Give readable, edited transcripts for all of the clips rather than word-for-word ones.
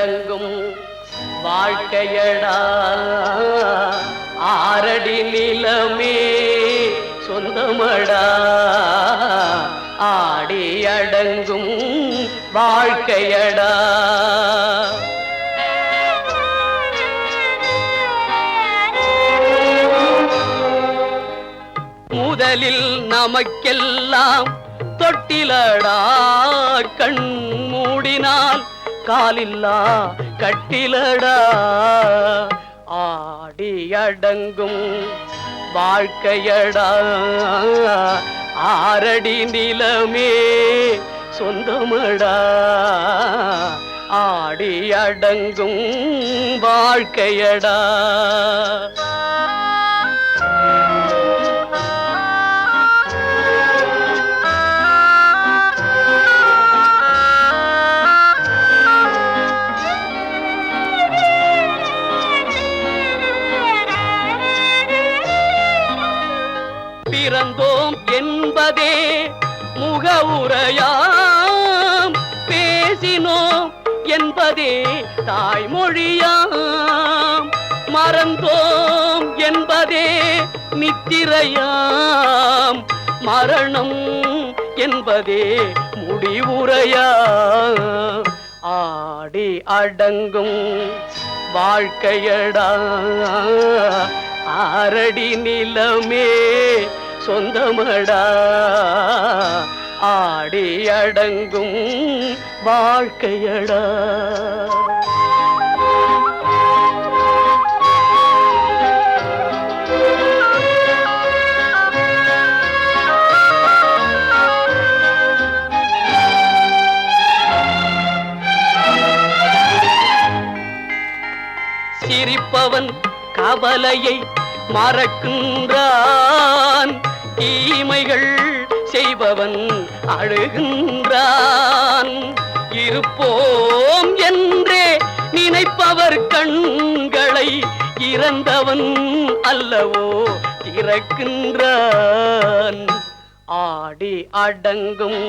அடங்கும் வாழ்க்கையடா ஆரடி நிலமே சொந்தமடா ஆடி அடங்கும் வாழ்க்கையடா. முதலில் நமக்கெல்லாம் தொட்டிலடா கண் மூடினால் காலில்லா கட்டிலடா ஆடி அடங்கும் வாழ்க்கையடா ஆரடி நிலமே சொந்தமடா ஆடி அடங்கும் வாழ்க்கையடா. பிறந்தோம் என்பதே முகவுரையாம் பேசினோம் என்பதே தாய்மொழியாம் மறந்தோம் என்பதே நித்திரையாம் மரணம் என்பதே முடிவுரையாம் ஆடி அடங்கும் வாழ்க்கையடா ஆரடி நிலமே சொந்தமடா ஆடி அடங்கும் வாழ்க்கையடா. சிரிப்பவன் கவலையை மறக்கின்றான் தீமைகள் செய்பவன் அழுகின்றான் இருப்போம் என்றே நினைப்பவர் கண்களை இறந்தவன் அல்லவோ திறக்கின்றான் ஆடி அடங்கும்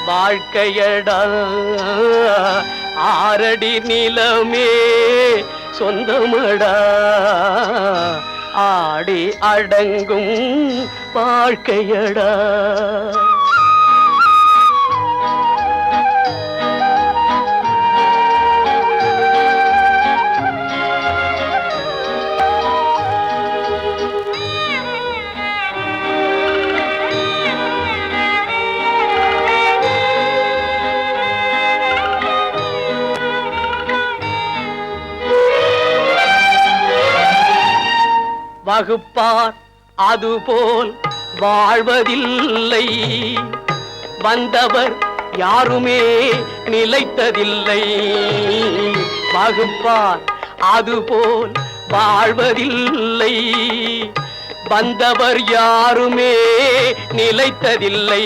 வாழ்க்கையடா ஆரடி நிலமே சொந்தமடா ஆடி அடங்கும் வாழ்க்கையடா. வகுப்பார் அதுபோல் வாழ்வதில்லை வந்தவர் யாருமே நிலைத்ததில்லை வகுப்பார் அதுபோல் வாழ்வதில்லை வந்தவர் யாருமே நிலைத்ததில்லை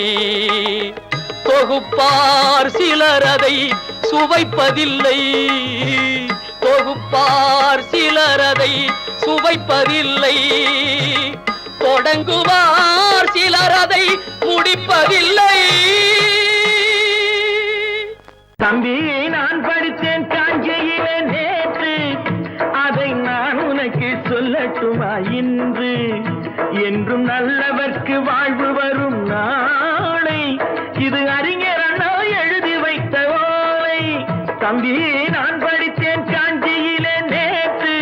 தொகுப்பார் சிலர் அதை சுவைப்பதில்லை தொகுப்பார் சிலர் அதை சுவைப்பதில்லை தொடங்குவார் சிலர் அதை முடிப்பதில்லை. தம்பி நான் படித்தேன் காஞ்சியிலே நேற்று அதை நான் உனக்கு சொல்லட்டுமா இன்று என்றும் நல்லவர்க்கு வாழ்வு வரும் நாளை இது அறிஞர் அண்ணா எழுதி வைத்த ஓலை. தம்பி நான் படித்தேன் காஞ்சியிலே நேற்று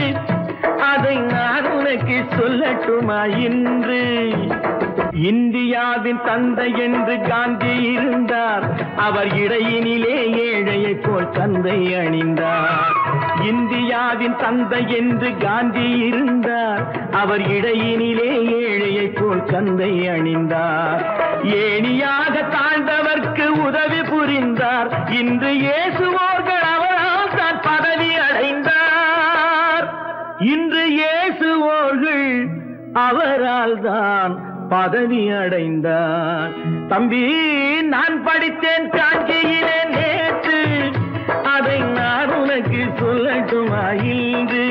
அதை நான் உனக்கு சொல்லட்டுமா இன்று இந்தியாவின் தந்தை என்று காந்தி இருந்தார் அவர் இடையினிலே ஏழையை போல் தந்தை அணிந்தார் இந்தியாவின் தந்தை என்று காந்தி இருந்தார் அவர் இடையினிலே ஏழையை போல் தந்தை அணிந்தார் ஏணியாக தாழ்ந்தவர்க்கு உதவி புரிந்தார் இன்று இயேசுவோர்கள் அவரால் தான் பதவி அடைந்தார் இன்று இயேசுவோர்கள் அவரால் தான் பதவி அடைந்தார். தம்பி நான் படித்தேன் காஞ்சியிலே நேற்று அதை நான் உனக்கு சொல்லட்டுமா இன்று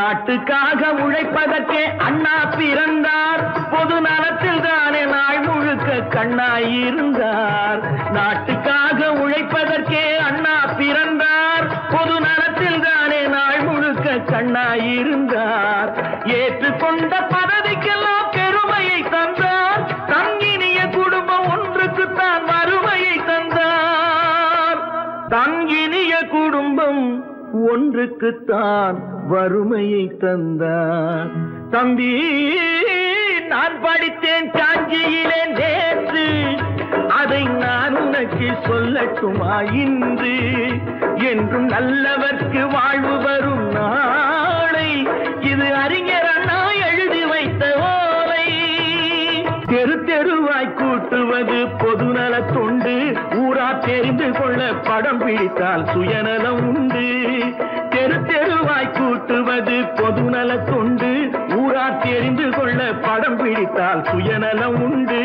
நாட்டுக்காக உழைப்பதற்கே அண்ணா பிறந்தார். பொது நலத்தில் தானே நாள் முழுக்க கண்ணாயிருந்தார். நாட்டுக்காக உழைப்பதற்கே அண்ணா பிறந்தார். பொது நலத்தில் தானே நாள் முழுக்க கண்ணாயிருந்தார். ஏற்றுக்கொண்ட பதவிக்கெல்லாம் பெருமையை தந்தார். தங்கினிய குடும்பம் ஒன்றுக்குத்தான் வறுமையை தந்தார். தங்கினிய குடும்பம் ஒன்றுக்குத்தான் வறுமையை தந்தார். தம்பி, நான் படித்தேன் காஞ்சியிலே நேற்று, அதை நான் உனக்கு சொல்லட்டுமா இன்று? என்றும் நல்லவர்க்கு வாழ்வு வரும் நாளை, இது அறிஞர் அண்ணா எழுதி வைத்த ஓலை. தெரு தெருவாய் கூட்டுவது பொதுநல தொண்டு, ஊரா தெரிந்து கொள்ள படம் பிடித்தால் சுயநலம் உண்டு. தெரு தெருவாய் கூட்டுவது பொதுநல தொண்டு, ஊரா தெரிந்து கொள்ள படம் பிடித்தால் சுயநலம் உண்டு.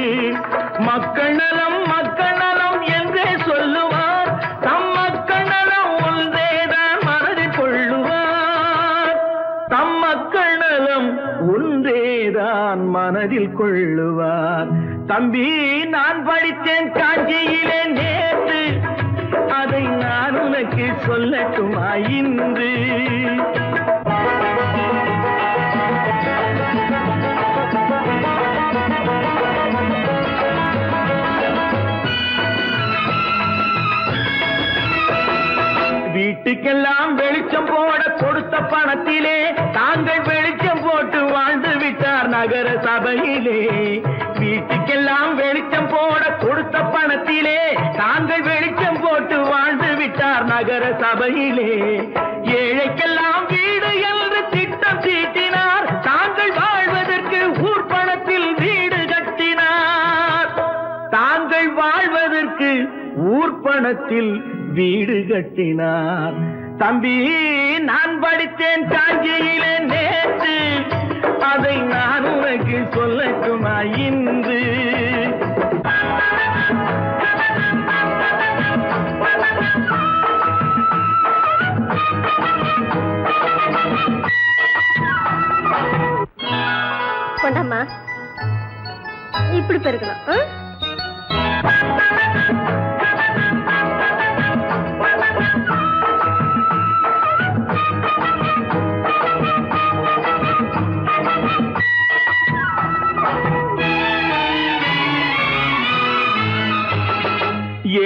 மக்கள் நலம் மக்கள் நலம் என்றே சொல்லுவார், தம் மக்கள் நலம் ஒன்றேதான் மனதில் கொள்ளுவார். தம் மக்கள் நலம் ஒன்றேதான் மனதில் கொள்ளுவார். தம்பி, நான் படித்தேன் காஞ்சியிலே நேற்று, அதை நான் உனக்கு சொல்லட்டுமா இன்று? வீட்டுக்கெல்லாம் வெளிச்சம் போட கொடுத்த பணத்திலே தாங்கள் வெளிச்சம் போட்டு வாழ்ந்து விட்டார் நகர சபையிலே. வீட்டுக்கெல்லாம் வெளிச்சம் போட கொடுத்த பணத்திலே தாங்கள் வெளிச்சம் போட்டு வாழ்ந்து விட்டார் நகர சபையிலே. ஏழைக்கெல்லாம் வீடு என்று திட்டம் தீட்டினார். தாங்கள் வாழ்வதற்கு ஊர் பணத்தில் வீடு கட்டினார். தாங்கள் வாழ்வதற்கு ஊர் பணத்தில் வீடு கட்டினார். தம்பி, நான் படித்தேன் காஞ்சியிலே நேற்று, அதை நான் உனக்கு சொல்லட்டுமா இன்று? கொண்டாமா, இப்படி பெருக்கலாம்.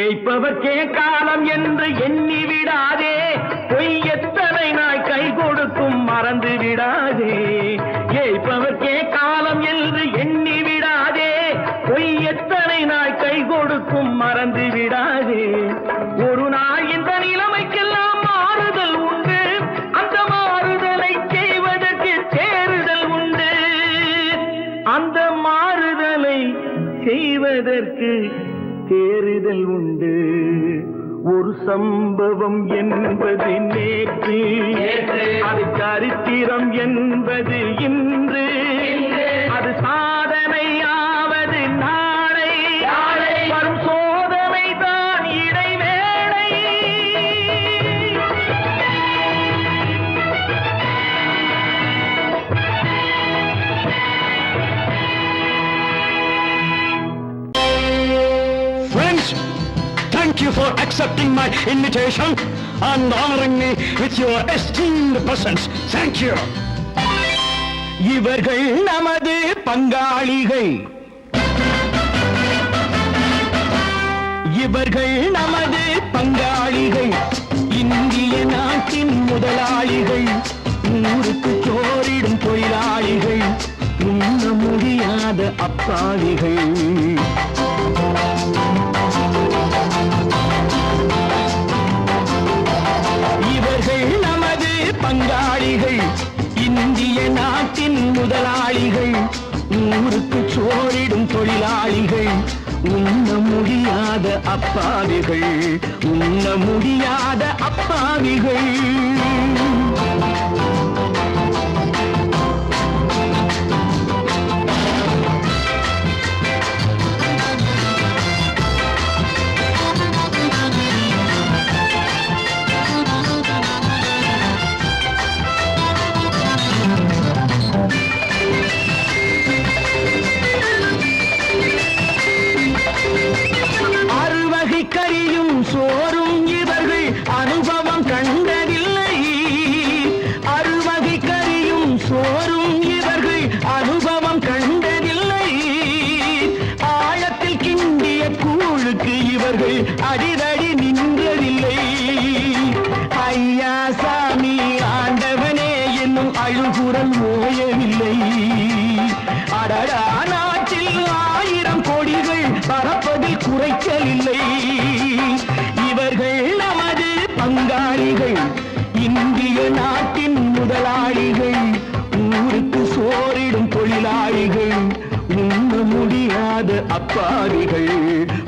ஏய்ப்பவர்க்கே காலம் என்று எண்ணி விடாதே, பொய் எத்தனை நாய் கை கொடுக்கும் மறந்து விடாதே. ஏய்ப்பவர்க்கே காலம் என்று எண்ணி விடாதே, பொய் எத்தனை நாய் கை கொடுக்கும் மறந்து விடாதே. ஒரு நாள் இந்த நிலைமைக்கெல்லாம் மாறுதல் உண்டு, அந்த மாறுதலை செய்வதற்கு தேறுதல் உண்டு. அந்த மாறுதலை செய்வதற்கு தேறுதல் உண்டு. ஒரு சம்பவம் என்பது நேற்று, அது சரித்திரம் என்பது இன்று. அது சாதனையாவது நாளை, வரும் சோதனை தான் இடைவேளை. Friends, thank you for accepting my invitation and honoring me with your esteemed presence. Thank you. இவர்கள் நமது பங்காளிகள், இவர்கள் நமது பங்காளிகள், இந்திய நாட்டின் முதலாளிகள், ஊருக்கு சோறிடும் தொழிலாளிகள், உண்ண முடியாத அப்பாவிகள். இவர்கள் நமது பங்காளிகள், இந்திய நாட்டின் முதலாளிகள், ஊருக்கு சோறிடும் தொழிலாளிகள், உண்ண முடியாத அப்பாவிகள், உண்ண முடியாத அப்பாவிகள். முடியாத அப்பாவிகள்,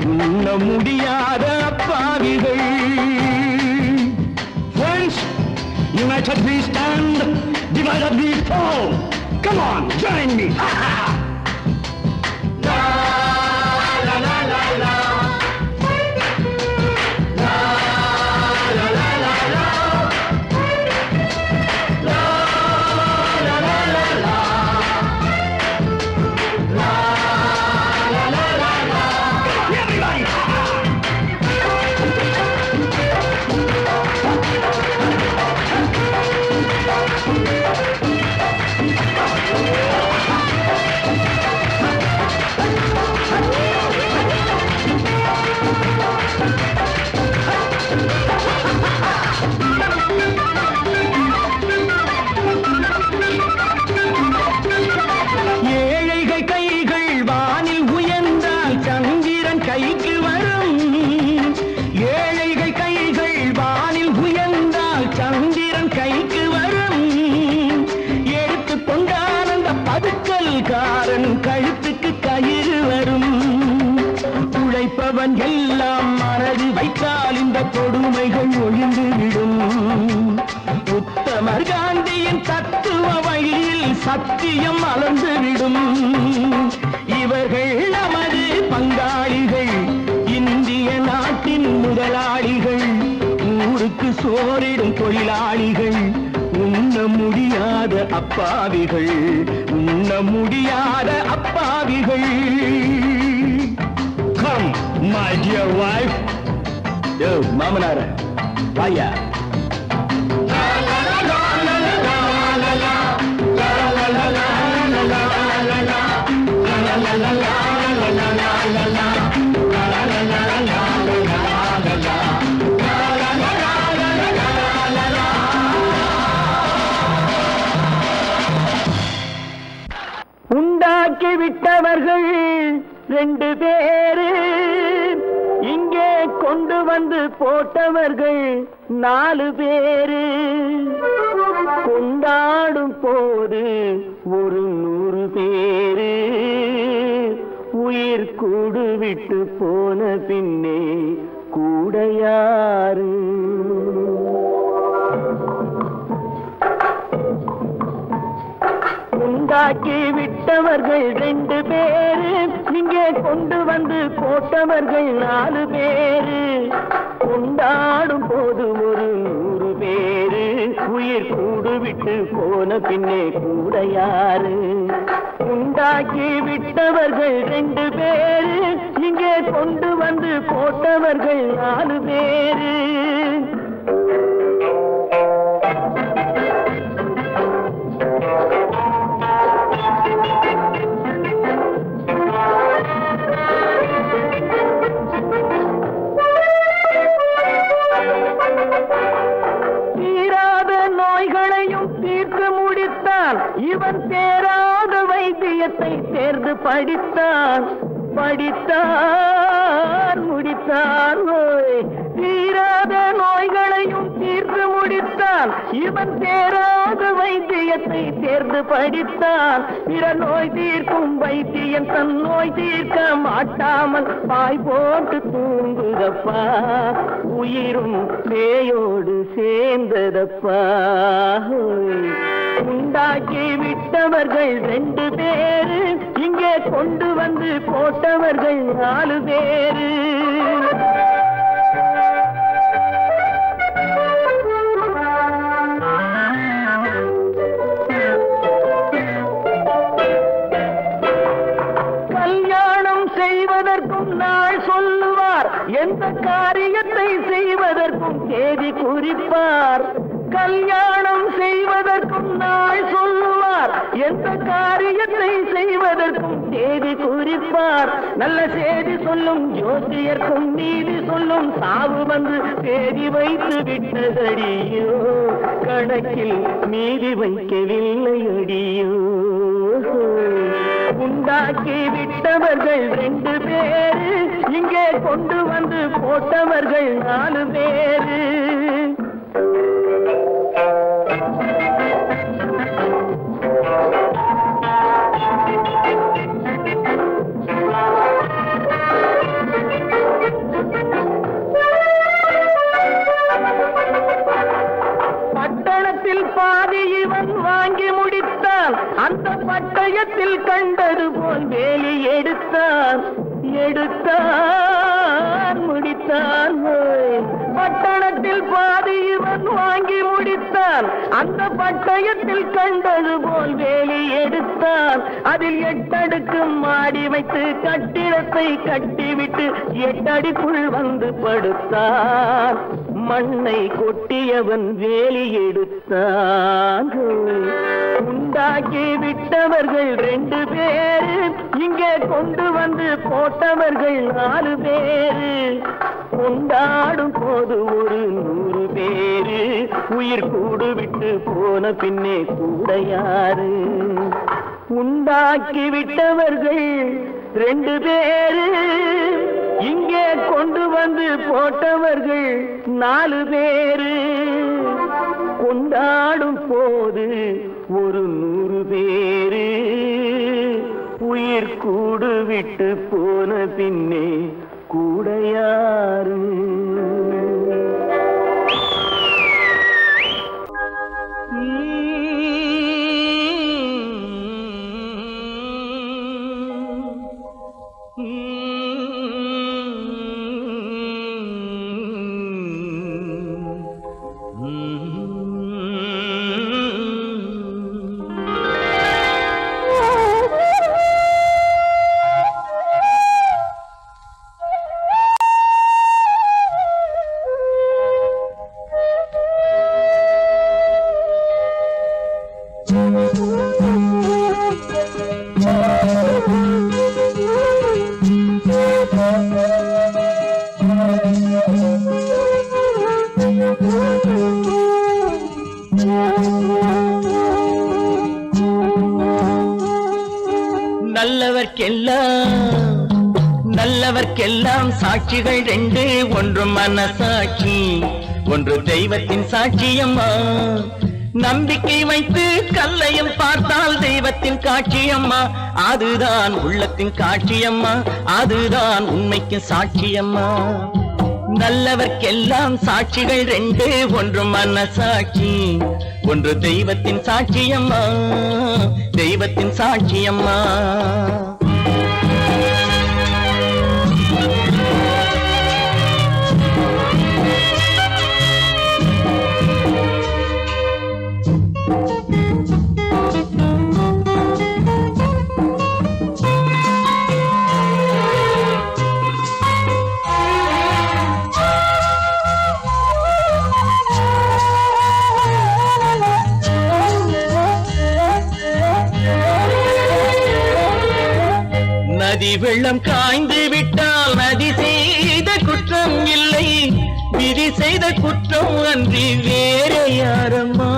உண்ண முடியாத அப்பாவிகள். Friends, united we stand, divided we fall. Come on, join me. ஏழைகள் கைகள் வானில் உயர்ந்தால் சந்திரன் கைக்கு வரும். ஏழைகள் கைகள் வானில் உயர்ந்தால் சந்திரன் கைக்கு வரும். எடுத்து கொண்டால் அந்த பதுக்கல்காரன் கழுத்துக்கு கயிறு வரும். உழைப்பவன் எல்லாம் மனது வைத்தால் இந்த கொடுமைகள் ஒழிந்துவிடும். உத்தமர் காந்தியின் தத்துவ வழியில் சத்தியம் மலர்ந்துவிடும். இவர்கள் நமது பங்காளிகள், இந்திய நாட்டின் முதலாளிகள், ஊருக்கு சோறிடும் தொழிலாளிகள், உண்ண முடியாத அப்பாவிகள், உண்ண முடியாத அப்பாவிகள். Come, my dear wife. யோ மாமனார வாயா. உண்டாக்கி விட்டவர்கள் 2 பேரு, இங்கே கொண்டு வந்து போட்டவர்கள் 4 பேரு. கொண்டாடும் போது ஒரு 100 பேரு, உயிர் கூடு விட்டு போன பின்னே கூட யாரு? உண்டாக்கி விட்டவர்கள் 2 பேரு, இங்கே கொண்டு வந்து போட்டவர்கள் 4 பேரு. கொண்டாடும் போது ஒரு 100 பேரு, உயிர் கூடு விட்டு போன பின்னே கூட யாரு? உண்டாக்கி விட்டவர்கள் 2 பேரு, இங்கே கொண்டு வந்து போட்டவர்கள் 4 பேரு. இவன் தேராத வைத்தியத்தை தேர்ந்து படித்தான், முடித்தான். தீராத நோய்களையும் தீர்த்து முடித்தான். இவன் தேராத வைத்தியத்தை தேர்ந்து படித்தான். பிற நோய் தீர்க்கும் வைத்தியன் தன் நோய் தீர்க்க மாட்டாமல் பாய் போட்டு தூங்குதப்பா, உயிரும் பேயோடு சேர்ந்ததப்பா. உண்டாக்கி விட்டவர்கள் 2 பேரு, இங்கே கொண்டு வந்து போட்டவர்கள் 4 பேரு. கல்யாணம் செய்வதற்கும் நாள் சொல்லுவார், எந்த காரியத்தை செய்வதற்கும் தேதி குறிப்பார். கல்யாணம் செய்வதற்கும் நாள் சொல்லுவார், எந்த காரியத்தை செய்வதற்கும் தேதி குறிப்பார். நல்ல செய்தி சொல்லும் ஜோசியர்க்கும் நீதி சொல்லும் சாவு வந்து தேதி வைத்து விட்டதடியோ, கணக்கில் மீதி வைக்கவில்லை அடியோ. உண்டாக்கி விட்டவர்கள் 2 பேரு, இங்கே கொண்டு வந்து போட்டவர்கள் 4 பேரு. பட்டணத்தில் கண்டது போல் வேலி எடுத்தான் முடித்தான். பட்டணத்தில் பாதி இவன் வாங்கி முடித்தான். அந்த பட்டயத்தில் கண்டது போல் வேலி எடுத்தான். அதில் 8 அடுக்கு மாடி வைத்து கட்டிடத்தை கட்டிவிட்டு 8 அடிக்குள் வந்து படுத்தான். மண்ணை கொட்டியவன் வேலி எடுத்தான். உண்டாக்கி விட்டவர்கள் 2 பேரு, இங்கே கொண்டு வந்து போட்டவர்கள் 4 பேரு. கொண்டாடும் போது ஒரு 100 பேரு, உயிர் கூடு விட்டு போன பின்னே கூட யாரு? உண்டாக்கி விட்டவர்கள் 2 பேரு, இங்கே கொண்டு வந்து போட்டவர்கள் 4 பேரு. கொண்டாடும் போது ஒரு 100 பேரு, உயிர் கூடு விட்டு போன பின்னே கூட யாரு? நல்லவர்க்கெல்லாம் சாட்சிகள் 2, ஒன்று மனசாட்சி, ஒன்று தெய்வத்தின் சாட்சியம்மா. நம்பிக்கை வைத்து கல்லையும் பார்த்தால் தெய்வத்தின் காட்சியம்மா. அதுதான் உள்ளத்தின் காட்சியம்மா, அதுதான் உண்மைக்கு சாட்சியம்மா. நல்லவர்க்கெல்லாம் சாட்சிகள் 2, ஒன்று மனசாட்சி, ஒன்று தெய்வத்தின் சாட்சியம்மா, தெய்வத்தின் சாட்சியம்மா. நதி வெள்ளம் காய்ந்து விட்டால் நதி செய்த குற்றம் இல்லை, விதி செய்த குற்றம் அன்றி வேறு யாரம்மா.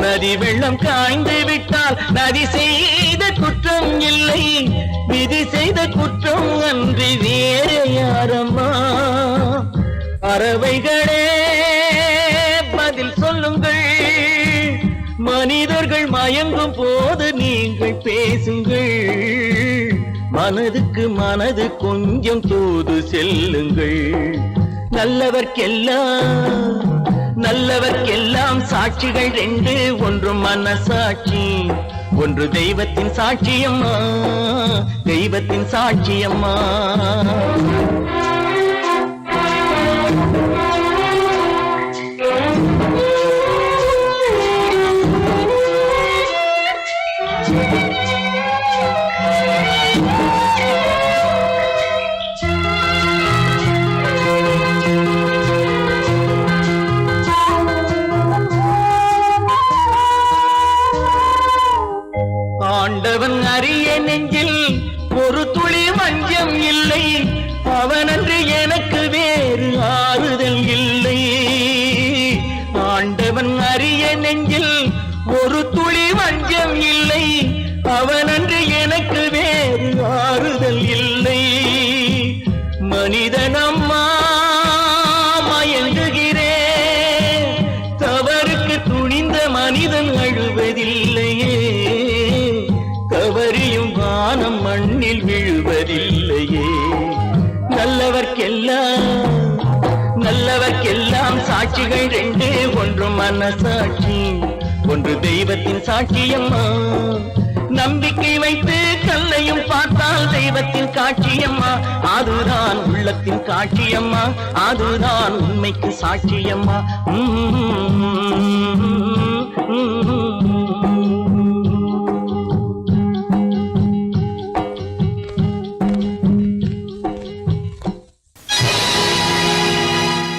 நதி வெள்ளம் காய்ந்து விட்டால் நதி செய்த குற்றம் இல்லை, விதி செய்த குற்றம் அன்றி வேறு யாரம்மா. பறவைகளே பதில் சொல்லுங்கள், மனிதர்கள் மயங்கும் போது நீங்கள் பேசுங்கள். மனதுக்கு மனது கொஞ்சம் தூது செல்லுங்கள். நல்லவர்க்கெல்லாம் சாட்சிகள் 2, ஒன்று மனசாட்சி, ஒன்று தெய்வத்தின் சாட்சியம்மா, தெய்வத்தின் சாட்சியம்மா. ஆண்டவன் அறிய நெஞ்சில் ஒரு துளி வஞ்சம் இல்லை, அவனன்று எனக்கு வேறு ஆறுதல் இல்லை. ஆண்டவன் அறிய நெஞ்சில் ஒரு துளி வஞ்சம் இல்லை, அவனன்று எனக்கு வேறு ஆறுதல் இல்லை. மனிதனம்மா மயங்குகிறேன், தவறுக்கு துணிந்த மனிதன் அழுவதில்லையே, தவறியும் வானம் மண்ணில் விழுவதில்லையே. நல்லவர்க்கெல்லாம் சாட்சிகள் 2, ஒன்று மனசாட்சி, ஒன்று தெய்வத்தின் சாட்சியம்மா. நம்பிக்கை வைத்து கல்லையும் பார்த்தால் தெய்வத்தின் காட்சியம்மா, அதுதான் உள்ளத்தின் காட்சியம்மா, அதுதான் உண்மைக்கு சாட்சியம்மா.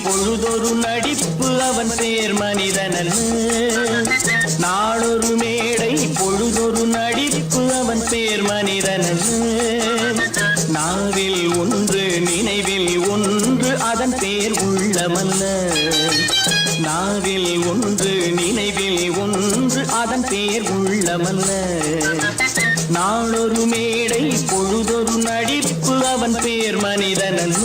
பொழுதொரு நடிப்பு அவன் பேர் மனிதனன், நாளொரு மேடை பொழுதொரு நடிப்பு அவன் பேர் மனிதனன். நாவில் ஒன்று நினைவில் ஒன்று அதன் பேர் உள்ளமல்ல, நாவில் ஒன்று நினைவில் ஒன்று அதன் பேர் உள்ளமல்ல. நாளொரு மேடை பொழுதொரு நடிப்பு அவன் பேர் மனிதனன்.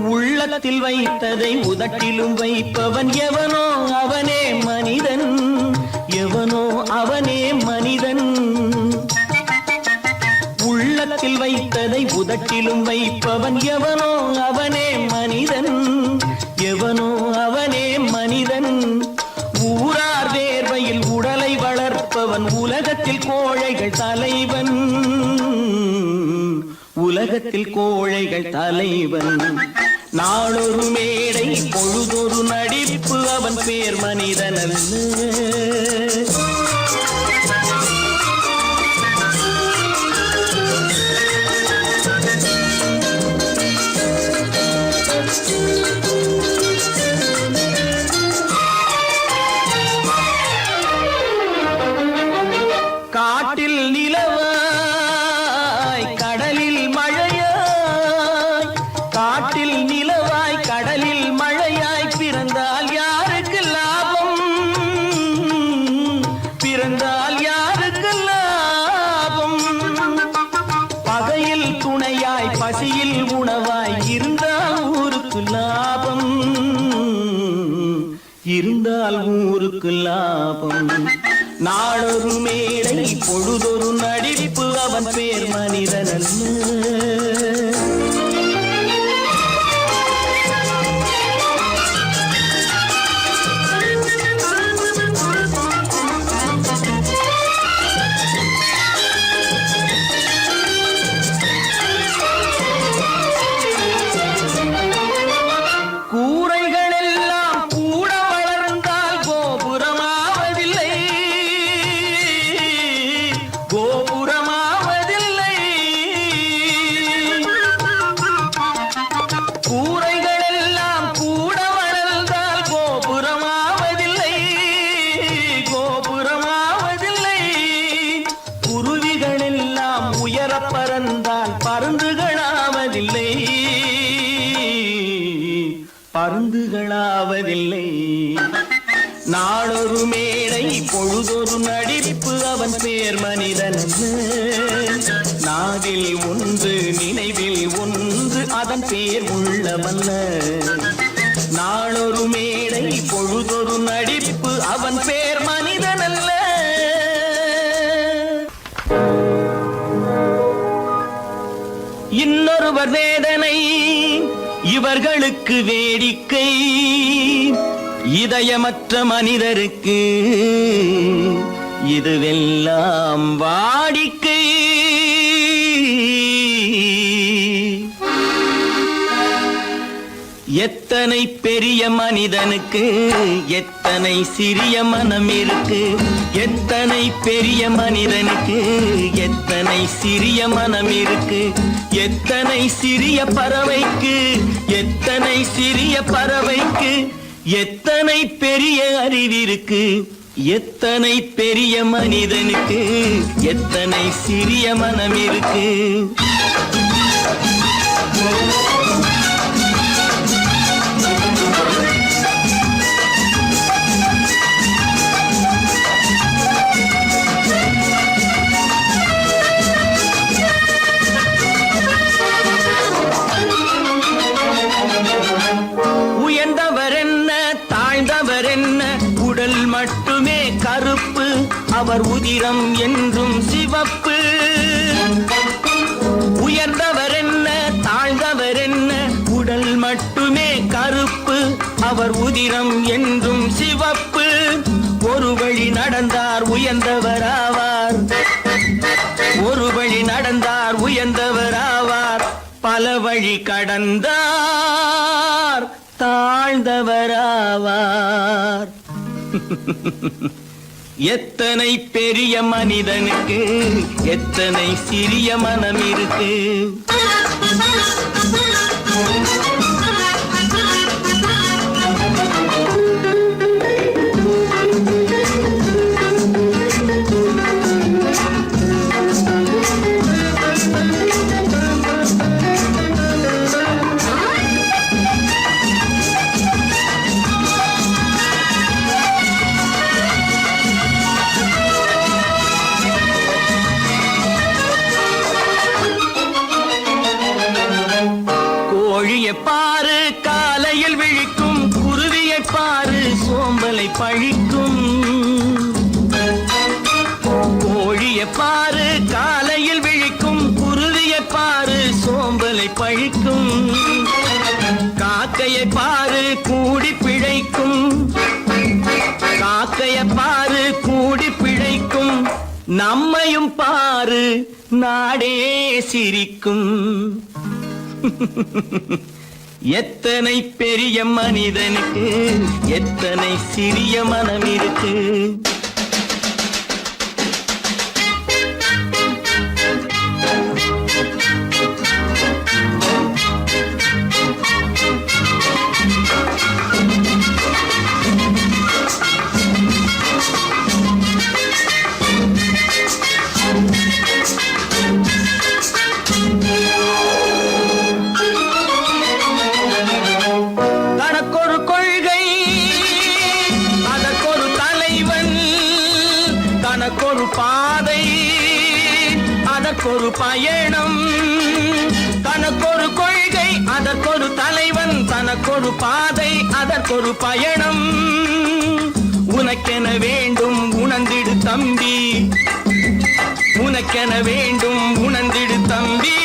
உள்ளத்தில் வைத்ததை உதட்டிலும் வைப்பவன் எவனோ அவனே மனிதன், எவனோ அவனே மனிதன். உள்ளத்தில் வைத்ததை உதட்டிலும் வைப்பவன் எவனோ அவனே மனிதன், எவனோ அவனே மனிதன். ஊரார் வேர்வையில் உடலை வளர்ப்பவன் உலகத்தில் கோழைகள் தலைவன், உலகத்தில் கோழைகள் தலைவன். நாளொரு மேடை பொழுதொரு நடிப்பு அவன் பேர் மனிதனல்ல. காட்டில் நிலவாய் கடலில் மழையாய், காட்டில் நிலவாய் கடலில் மழையாய் பிறந்தால் யாருக்கு லாபம், பிறந்தால் யாருக்கு லாபம். பகையில் துணையாய் பசியில் உணவாய் இருந்தால் ஊருக்கு லாபம், இருந்தால் ஊருக்கு லாபம். நாளொரு மேடை பொழுதொரு நடிப்பு அவன் பேர் மனிதனல்ல. பறந்தால் பருந்துகளாவதில்லை, பருந்துகளாவதில்லை. நாளொரு மேடை பொழுதொரு நடிப்பு அவன் பேர் மனிதன். நாவில் ஒன்று நினைவில் ஒன்று அதன் பேர் உள்ளமல்ல. நாளொரு மேடை பொழுதொரு நடிப்பு அவன் பேர் மனிதனல்ல. இன்னொருவர் வேதனை இவர்களுக்கு வேடிக்கை, இதயமற்ற மனிதருக்கு இதுவெல்லாம் வாடிக்கை. எத்தனை பெரிய மனிதனுக்கு எத்தனை சிறிய மனம் இருக்கு, எத்தனை பெரிய மனிதனுக்கு எத்தனை சிறிய மனம் இருக்கு. எத்தனை சிறிய பறவைக்கு எத்தனை சிறிய பறவைக்கு எத்தனை பெரிய அறிவிருக்கு. எத்தனை பெரிய மனிதனுக்கு எத்தனை சிறிய மனம் இருக்கு. உடல் மட்டுமே கருப்பு, அவர் உதிரம் என்றும் சிவப்பு. உயர்ந்தவர் என்ன மட்டுமே கருப்பு, அவர் உதிரம் என்றும் சிவப்பு. ஒரு வழி நடந்தார் உயர்ந்தவராவார், ஒரு வழி நடந்தார் உயர்ந்தவராவார். பல வழி கடந்தார் தாழ்ந்தவராவார். எத்தனை பெரிய மனிதனுக்கு எத்தனை சிறிய மனம் இருக்கு. கோழியை பாரு காலையில் விழிக்கும், குருவியை பாரு சோம்பலை பழிக்கும். கோழியை பாரு காலையில் விழிக்கும், குருவியை பாரு சோம்பலை பழிக்கும். காக்கையை பாரு கூடி பிழைக்கும், காக்கையை பாரு கூடி பிழைக்கும். நம்மையும் பாரு நாடே சிரிக்கும். எத்தனை பெரிய மனிதனுக்கு எத்தனை சிறிய மனம் இருக்கு. தனக்கொரு பாதை அதற்கொரு பயணம், தனக்கொரு கொள்கை அதற்கொரு தலைவன், தனக்கொரு பாதை அதற்கொரு பயணம். உனக்கென வேண்டும் உணர்ந்திடு தம்பி, உனக்கென வேண்டும் உணர்ந்திடு தம்பி.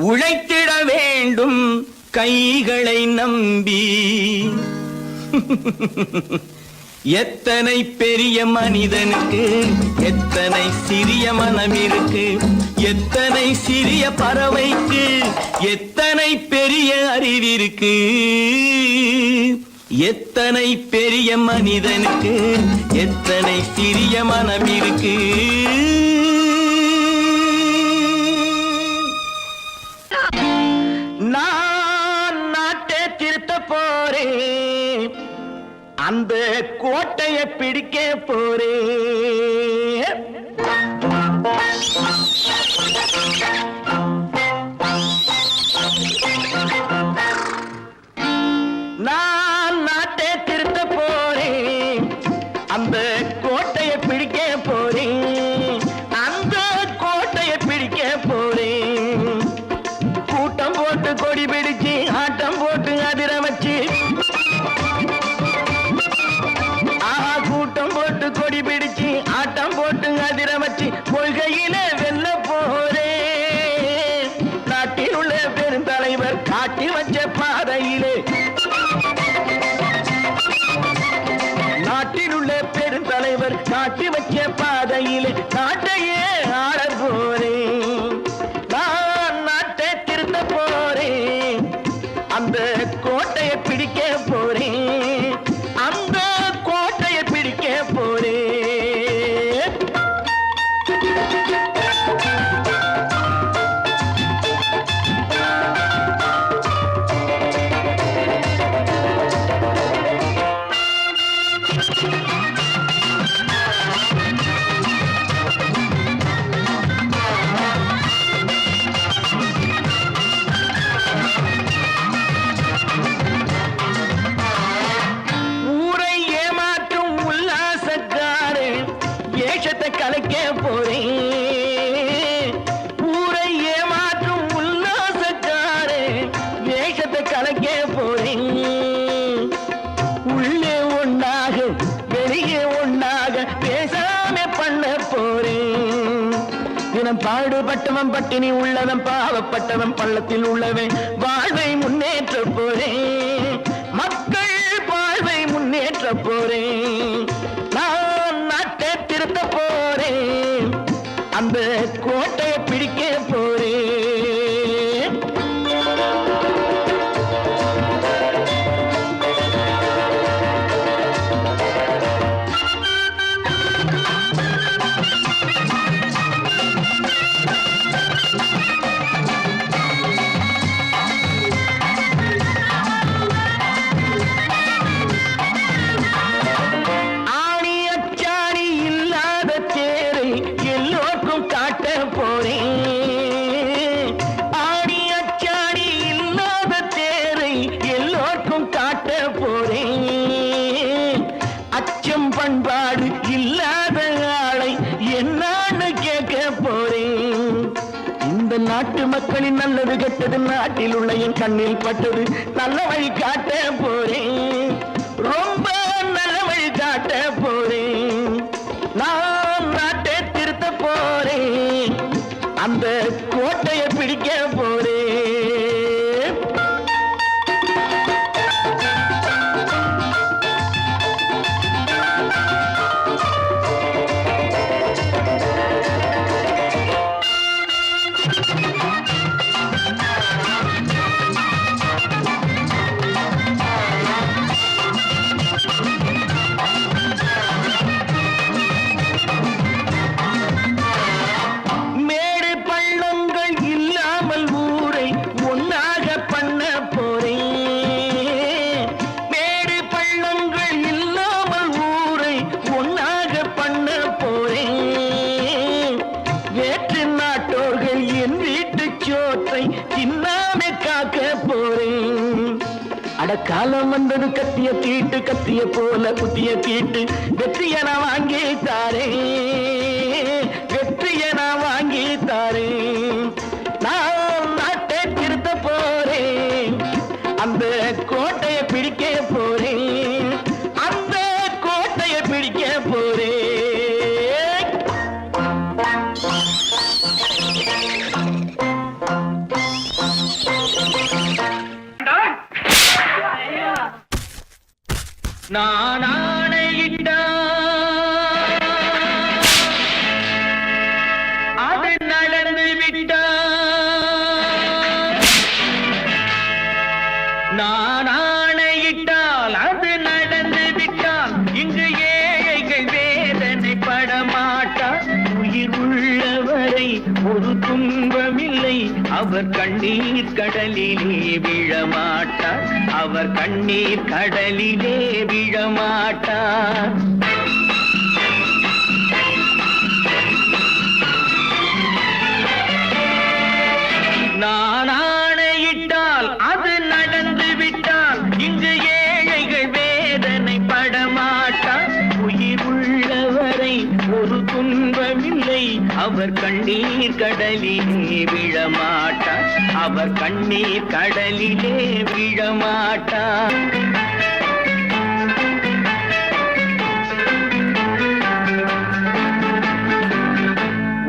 உழைத்திட வேண்டும் கைகளை நம்பி. எத்தனை பெரிய மனிதனுக்கு எத்தனை சிறிய மனம் இருக்கு. எத்தனை சிறிய பறவைக்கு எத்தனை பெரிய அறிவிருக்கு. எத்தனை பெரிய மனிதனுக்கு எத்தனை சிறிய மனம் இருக்கு. நான் நாட்டை திருத்த போறேன், அந்த கோட்டையை பிடிக்க போறேன். நான் நாட்டை திருத்த போறேன், அந்த கோட்டையை பிடிக்க போறேன், அந்த கோட்டையை பிடிக்க போறேன். கூட்டம் போட்டு கொடி பிடிச்சு ஆட்டம் போட்டு அதிர வச்சு, கூட்டம் போட்டு கொடி பிடிச்சு ஆட்டம் போட்டு அதிர வச்சு கொள்கையில வெல்ல போறேன். நாட்டில் உள்ள பெருந்தலைவர் காட்டி வச்ச பாதையிலே, நாட்டில் உள்ள பெருந்தலைவர் காட்டி வச்ச பாதையிலே நாட்டையே ஆள போறேன். நான் நாட்டை திருத்த போறேன், அந்த கோட்டையை பிடிக்க போறேன், அந்த கோட்டையை பிடிக்க போறேன். கலைக்க போறேன், ஊரை ஏமாற்றும் உல்லாசக்காரே வேஷத்தை கலைக்க போறேன். உள்ளே ஒன்னாக வெளியே ஒன்னாக பேசாம பண்ண போறேன். தினம் பாடுபட்டவன் பட்டினி உள்ளவன் பாவப்பட்டவன் பள்ளத்தில் உள்ளவன் வாழ்வை முன் நாட்டு மக்களின் நல்லது கெட்டது நாட்டில் உள்ள என் கண்ணில் பட்டது நல்ல வழி காட்ட போறேன் ரொம்ப நல்ல வழி காட்ட போறேன் நான் நாட்டை திருத்த போறேன் அந்த கோட்டையை பிடிக்க போறேன் காலம் வந்தது கத்திய தீட்டு கத்திய போல குத்திய தீட்டு வெற்றிய நான் வாங்கி தாரே வெற்றிய நான் வாங்கி தாரே நான் நாட்டை திருத்த போறேன் அந்த கோட்டையை பிடிக்க போறேன் அந்த கோட்டையை பிடிக்க போறேன் நான் ஆணையிட்ட அது நடந்து விட்ட நான் ஆணையிட்டால் அது நடந்து விட்டால் இங்கு ஏழைகள் வேதனை படமாட்டார் உயிர் உள்ளவரை ஒரு துன்பமில்லை அவர் கண்ணீர் கடலிலே விழமாட்டார் அவர் கண்ணீர் கடலிலே விழமாட்டார் நான் ஆணையிட்டால் அது நடந்து விட்டால் இங்கு ஏழைகள் வேதனை படமாட்டார் உயிர் உள்ளவரை ஒரு துன்பமில்லை அவர் கண்ணீர் கடலிலே விழமாட்டார் அவர் கண்ணீர் கடலிலே விழமாட்டார்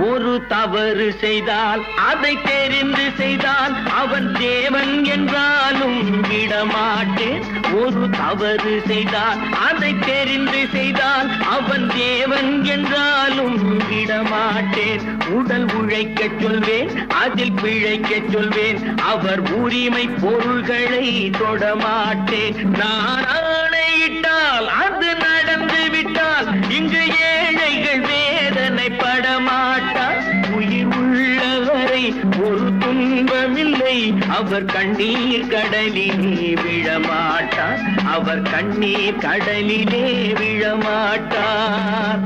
ஒரு தவறு செய்தால் அதை தெரிந்து செய்தால் அவன் தேவன் என்றாலும் விடமாட்டேன் ஒரு தவறு செய்தால் அதை தெரிந்து செய்தால் அவன் தேவன் என்றாலும் விடமாட்டேன் உடல் உழைக்க சொல்வேன் அதில் பிழைக்க சொல்வேன் அவர் உரிமை பொருள்களை தொடமாட்டேன் நான் ஆணையிட்டால் அது நடந்து விட்டால் இங்கு ஏழைகள் வேதனை படமாட்டார் உயிர் உள்ளவரை ஒரு துன்பமில்லை அவர் கண்ணீர் கடலிலே விழமாட்டார் அவர் கண்ணீர் கடலிலே விழமாட்டார்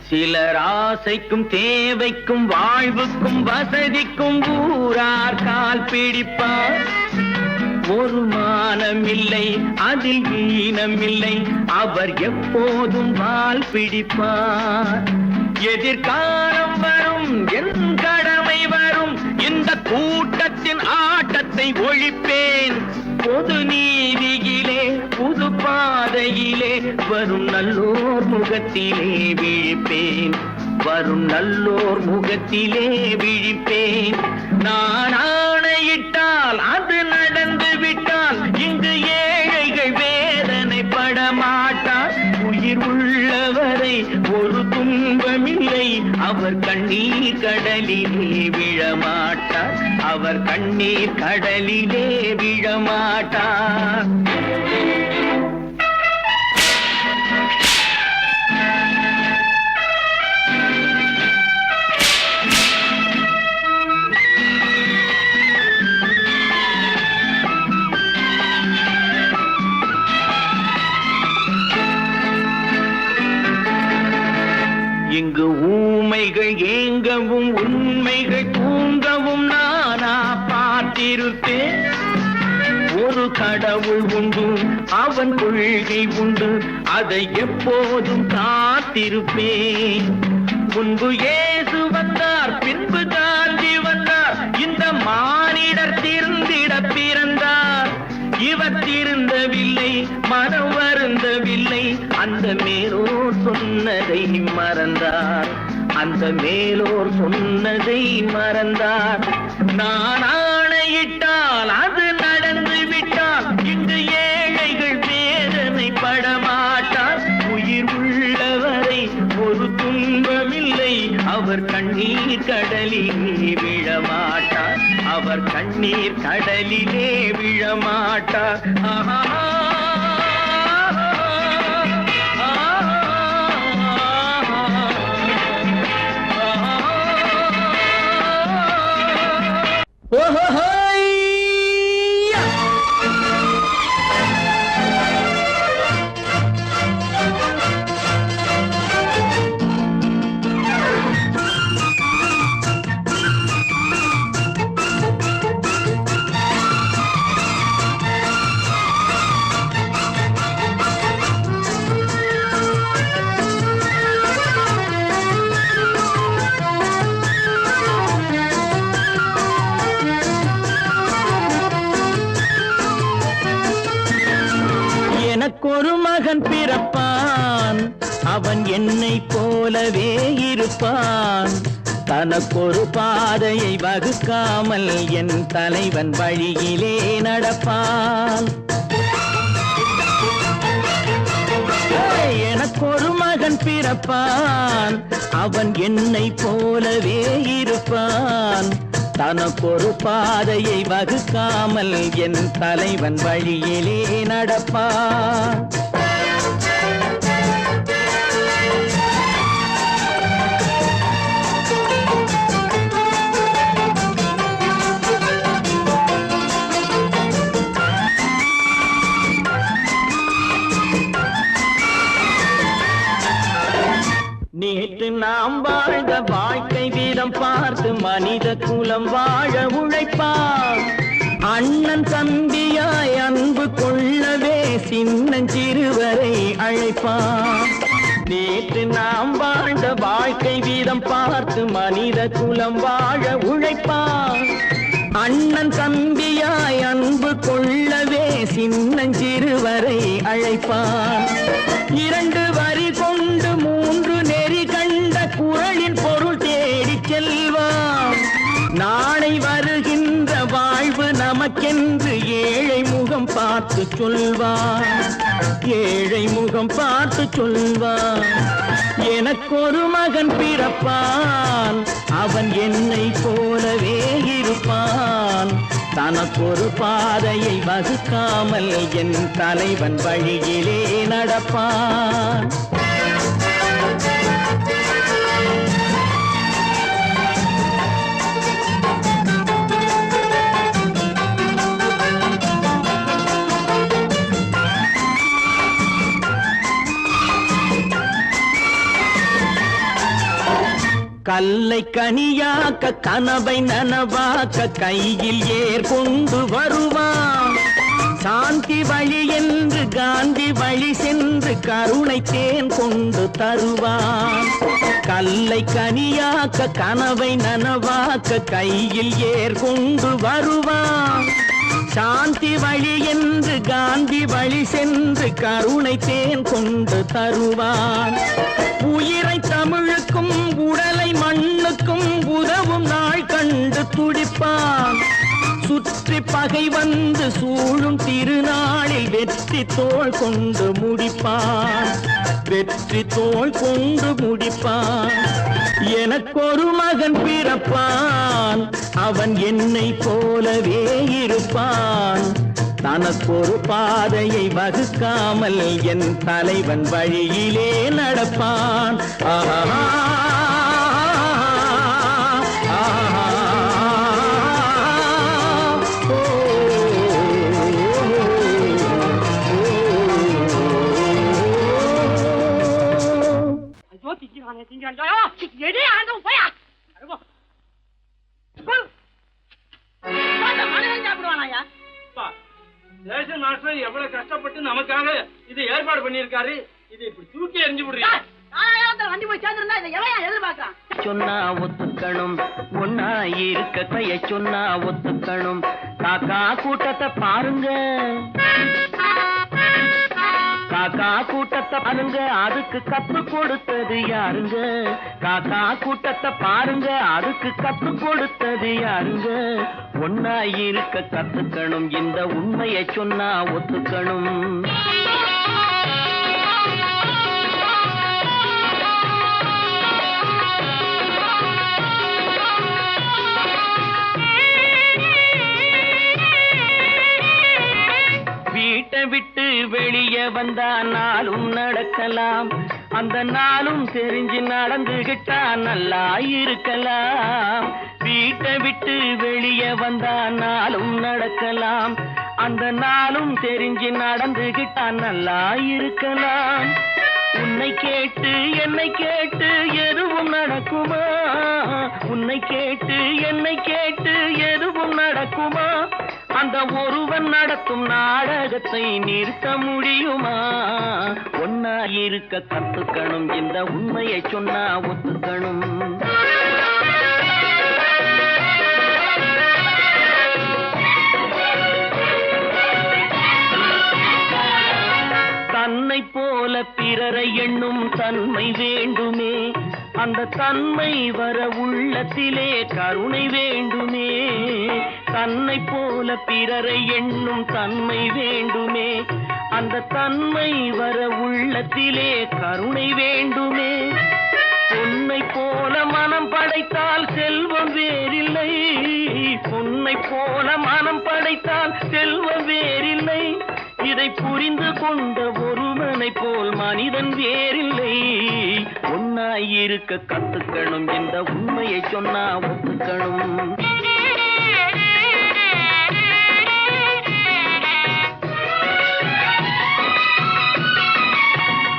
சிலர் ஆசைக்கும் தேவைக்கும் வாழ்வுக்கும் வசதிக்கும் ஊரார் கால் பிடிப்பார் ஒரு மானம் இல்லை அதில் ஈனம் இல்லை அவர் எப்போதும் வால் பிடிப்பார் எதிர்காலம் வரும் என் கடமை வரும் இந்த கூட்டத்தின் ஆட்டத்தை ஒழிப்பேன் பொது நீதியிலே புது பாதையிலே வரும் நல்லோர் முகத்திலே விழிப்பேன் வரும் நல்லோர் முகத்திலே விழிப்பேன் நான் ஆணையிட்டால் அது நடந்து விட்டால் இங்கு ஏழைகள் வேதனை படமாட்டார் உயிர் உள்ளவரை ஒரு துன்பமில்லை அவர் கண்ணீர் கடலிலே விழமாட்டார் அவர் கண்ணீர் கடலிலே விழமாட்டார் ஆசைகள் ஏங்கவும் உண்மைகள் தூங்கவும் நானா பார்த்திருப்பேன். ஒரு கடவுள் உண்டு, அவன் கொள்கை உண்டு, அதை எப்போதும் காத்திருப்பேன். முன்பு இயேசு வந்தார், பின்பு காந்தி வந்தார், இந்த மானிடர் திருந்திட பிறந்தார். இவர் திருந்தவில்லை, மனம் வருந்தவில்லை, அந்த மேலோர் சொன்னதை மறந்தார். அந்த மேலோர் சொன்னதை மறந்தார். நான் ஆணையிட்டால் அது நடந்து விட்டால் இங்கு ஏழைகள் வேதனை படமாட்டார். உயிர் உள்ளவரை ஒரு துன்பமில்லை, அவர் கண்ணீர் கடலிலே விழமாட்டார். அவர் கண்ணீர் கடலிலே விழமாட்டார். ஆஹா எனக்கொரு மகன் பிறப்பான், அவன் என்னை போலவே இருப்பான். தனக்கொரு பாதையை வகுக்காமல் என் தலைவன் வழியிலே நடப்பான். எனக்கொரு மகன் பிறப்பான், அவன் என்னை போலவே இருப்பான். தனக்கொரு பாதையை வகுக்காமல் என் தலைவன் வழியிலே நடப்பான். நேற்று நாம் வாழ்ந்த வாழ்க்கை வீதம் பார்த்து மனித குலம் வாழ உழைப்பார். அண்ணன் தம்பியாய் அன்பு கொள்ளவே சின்னஞ்சிறுவரை அழைப்பார். நேற்று நாம் வாழ்ந்த வாழ்க்கை வீதம் பார்த்து மனித குலம் வாழ உழைப்பார். அண்ணன் தம்பியாய் அன்பு கொள்ளவே சின்னஞ்சிறுவரை அழைப்பார். 2 வரி கொண்டு 3 நெறி கண்ட குறளின் பொருள் தேடிச் செல்வார். நாளை வருகின்ற வாழ்வு நமக்கென்று ஏழை முகம் பார்த்து சொல்வார். ஏழை முகம் பார்த்து சொல்வார். எனக்கொரு மகன் பிறப்பான், அவன் என்னை போலவே இருப்பான். தனக்கொரு பாதையை வகுக்காமல் என் தலைவன் வழியிலே நடப்பான். கல்லை கனியாக்க கனவை நனவாக்க கையில் ஏர் கொண்டு வருவான். சாந்தி வழி என்று காந்தி வழி சென்று கருணை தேன் கொண்டு தருவான். கல்லை கனியாக்க கனவை நனவாக்க கையில் ஏர் கொண்டு வருவான். சாந்தி வழி என்று காந்தி வழி சென்று கருணை தேன் கொண்டு தருவான். உயிரை தமிழுக்கும் உடலை மண்ணுக்கும் உதவும் நாள் கண்டு துடிப்பான். சுற்றி பகை வந்து சூழும் திருநாளில் வெற்றி தோள் கொண்டு முடிப்பான். வெற்றி தோள் கொண்டு முடிப்பான். எனக்கொரு மகன் பிறப்பான், அவன் என்னை போலவே இருப்பான். தனக்கொரு பாதையை வகுக்காமல் என் தலைவன் வழியிலே நடப்பான். ஆஹா திங்கிறானே திங்கிறான். எடி ஆண்டும் போய் மாஸ்டர் எவ்வளவு கஷ்டப்பட்டு நமக்காக இது ஏற்பாடு பண்ணிருக்காரு. இது இப்படி தூக்கி எறிஞ்சு விடுறீங்க. வண்டி போய் சேர்ந்திருந்தா இதை எவையா எதிர்பார்க்கலாம்? சொன்னா ஒத்துக்கணும், ஒன்னா இருக்க கைய சொன்னா ஒத்துக்கணும். காக்கா கூட்டத்தை பாருங்க, காக்கா கூட்டத்தை பாருங்க, அதுக்கு கத்து கொடுத்தது யாருங்க? காக்கா கூட்டத்தை பாருங்க, அதுக்கு கத்து கொடுத்தது யாருங்க? ஒன்னா இருக்க கத்துக்கணும், இந்த உண்மையை சொன்னா ஒத்துக்கணும். வீட்டை விட்டு வெளியே வந்தா நாளும் நடக்கலாம், அந்த நாளும் தெரிஞ்சு நடந்துகிட்டா நல்லா இருக்கலாம். வீட்டை விட்டு வெளியே வந்தா நாளும் நடக்கலாம், அந்த நாளும் தெரிஞ்சு நடந்துகிட்டா நல்லா இருக்கலாம். உன்னை கேட்டு என்னை கேட்டு எதுவும் நடக்குமா? உன்னை கேட்டு என்னை கேட்டு எதுவும் நடக்குமா? அந்த ஒருவன் நடத்தும் நாடகத்தை நிறுத்த முடியுமா? ஒன்னா இருக்க கத்துக்கணும், இந்த உண்மையை சொன்னா ஒத்துக்கணும். தன்னை போல பிறரை எண்ணும் தன்மை வேண்டுமே, அந்த தன்மை வர உள்ளத்திலே கருணை வேண்டுமே. தன்னை போல பிறரை எண்ணும் தன்மை வேண்டுமே, அந்த தன்மை வர உள்ளத்திலே கருணை வேண்டுமே. பொன்னை போல மனம் படைத்தால் செல்வம் வேறில்லை, பொன்னை போல மனம் படைத்தால் செல்வம் வேறில்லை. இதை புரிந்து கொண்ட ஒருவனை போல் மனிதன் வேறில்லை. ஒன்னாய் இருக்க கத்துக்கணும், இந்த உண்மையை சொன்னா ஒத்துக்கணும்.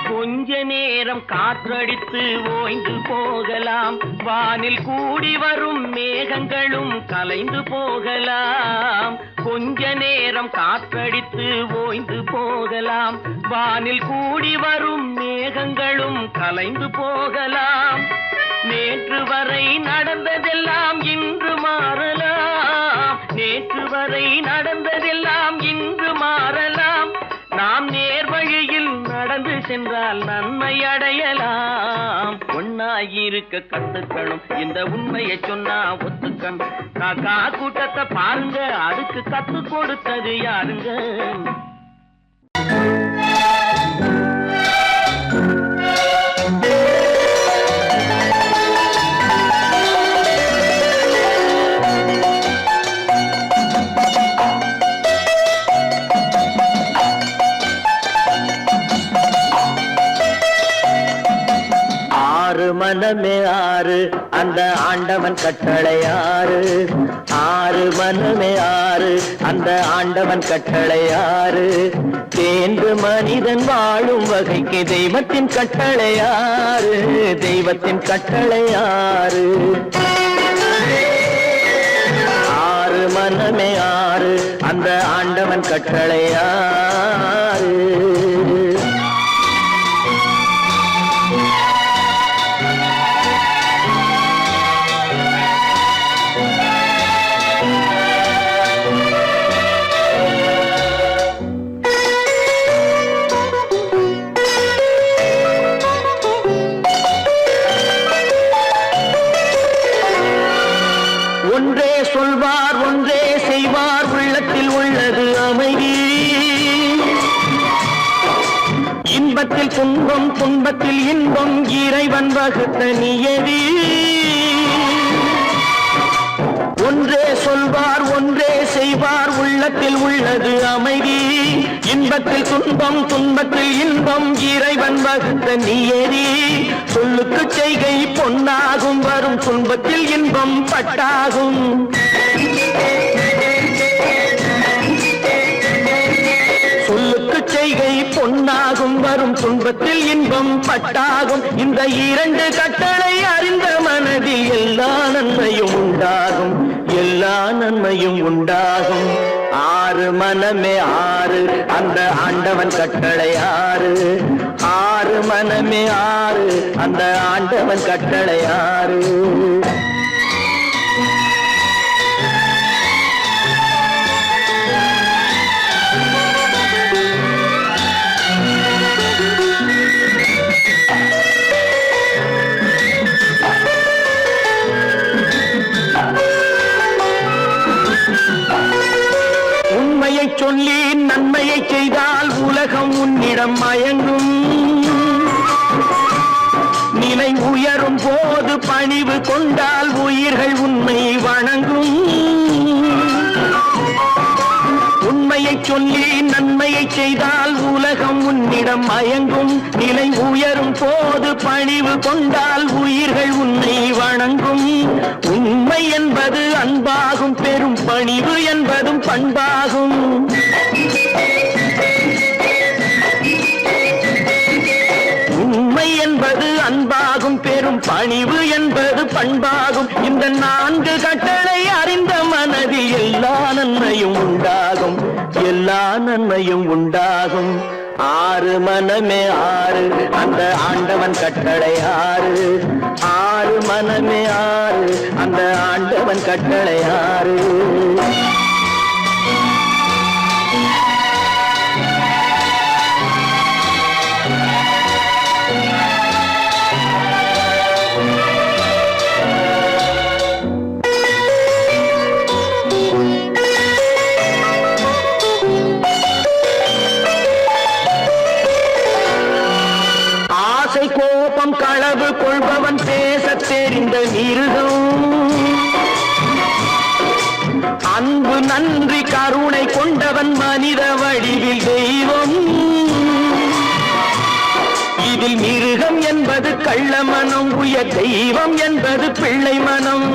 கொஞ்ச நேரம் காற்றடித்து ஓய்ந்து போகலாம், வானில் கூடி வரும் மேகங்களும் கலைந்து போகலாம். கொஞ்ச நேரம் காற்றடித்து ஓய்ந்து போகலாம், வானில் கூடி வரும் மேகங்களும் கலைந்து போகலாம். நேற்று வரை நடந்ததெல்லாம் இன்று மாறலாம், நேற்று வரை நடந்ததெல்லாம் இன்று மாறலாம். நாம் நேர் வழியில் நடந்து சென்றால் நன்மை அடையலாம். ஒன்னாயிருக்க கத்துக்கணும், இந்த உண்மையை சொன்னா ஒத்துக்கணும். காக்கா கூட்டத்தை பாருங்க, அதுக்கு கத்து கொடுத்தது யாருங்க? மனமே ஆறு, அந்த ஆண்டவன் கட்டளை ஆறு. ஆறு மனமே ஆறு, அந்த ஆண்டவன் கட்டளை ஆறு. தேர்ந்து மனிதன் வாழும் வகைக்கு தெய்வத்தின் கட்டளை ஆறு, தெய்வத்தின் கட்டளை ஆறு. ஆறு மனமே ஆறு, அந்த ஆண்டவன் கட்டளை ஆறு. ஒன்றே சொல்வார் ஒன்றே செய்வார், உள்ளத்தில் உள்ளது அமைதி. இன்பத்தில் துன்பம் துன்பத்தில் இன்பம், இறைவன் வகுத்த நியதி. ஒன்றே சொல்வார் ஒன்றே செய்வார், உள்ளத்தில் உள்ளது அமைதி. இன்பத்தில் துன்பம் துன்பத்தில் இன்பம், இறைவன் வகுத்த நியதி. சொல்லுக்கு செய்கை பொன்னாகும், வரும் துன்பத்தில் இன்பம் பட்டாகும். சொல்லுக்கு செய்கை பொன்னாகும், வரும் துன்பத்தில் இன்பம் பட்டாகும். இந்த இரண்டு கட்டளை அறிந்த மனதில் எல்லா நன்மையும் உண்டாகும், எல்லா நன்மையும் உண்டாகும். ஆறு மனமே ஆறு அந்த ஆண்டவன் கட்டளை ஆறு ஆறு மனமே ஆறு அந்த ஆண்டவன் கட்டளை ஆறு உண்மையை சொல்லி நன்மையை செய்தால் உலகம் உன்னிடம் மயங்கும் நிலை உயரும் போது பணிவு கொண்டால் உயிர்கள் உன்னை வணங்கும் உண்மையை சொல்லி நன்மையை செய்தால் உலகம் உன்னிடம் மயங்கும் நிலை உயரும் போது பணிவு கொண்டால் உயிர்கள் உன்னை வணங்கும் உண்மை என்பது அன்பாகும் பெரும் பணிவு என்பதும் பண்பாகும் உண்மை என்பது அன்பாகும் பெரும் பணிவு என்பது பண்பாகும் இந்த 4 கட்டளை அறிந்த மனதில் எல்லா நன்மையும் உண்டாகும் எல்லா நன்மையும் உண்டாகும் ஆறு மனமே ஆறு அந்த ஆண்டவன் கட்டளை ஆறு ஆறு மனமே ஆறு அந்த ஆண்டவன் கட்டளை ஆறு கோபம் களவு கொள்பவன் பேசத் தெரிந்த மிருகம் அன்பு நன்றி கருணை கொண்டவன் மனித வடிவில் தெய்வம் இதில் மிருகம் என்பது கள்ள மனம் உயர் தெய்வம் என்பது பிள்ளை மனம்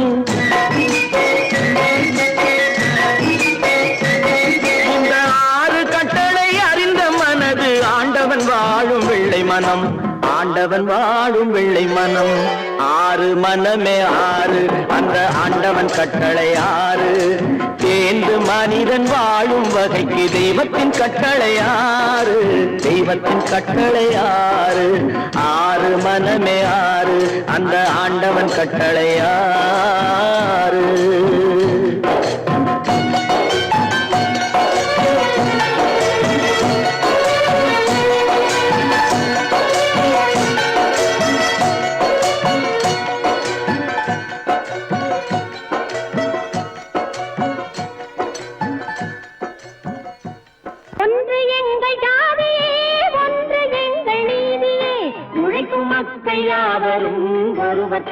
இந்த 6 கட்டளை அறிந்த மனது ஆண்டவன் வாழும் வெள்ளை மனம் ஆண்டவன் வாழும் வெள்ளை மனம் ஆறு மனமே ஆறு அந்த ஆண்டவன் கட்டளை ஆறு தேர்ந்து மனிதன் வாழும் வகைக்கு தெய்வத்தின் கட்டளை ஆறு தெய்வத்தின் கட்டளை ஆறு ஆறு மனமே ஆறு அந்த ஆண்டவன் கட்டளை ஆறு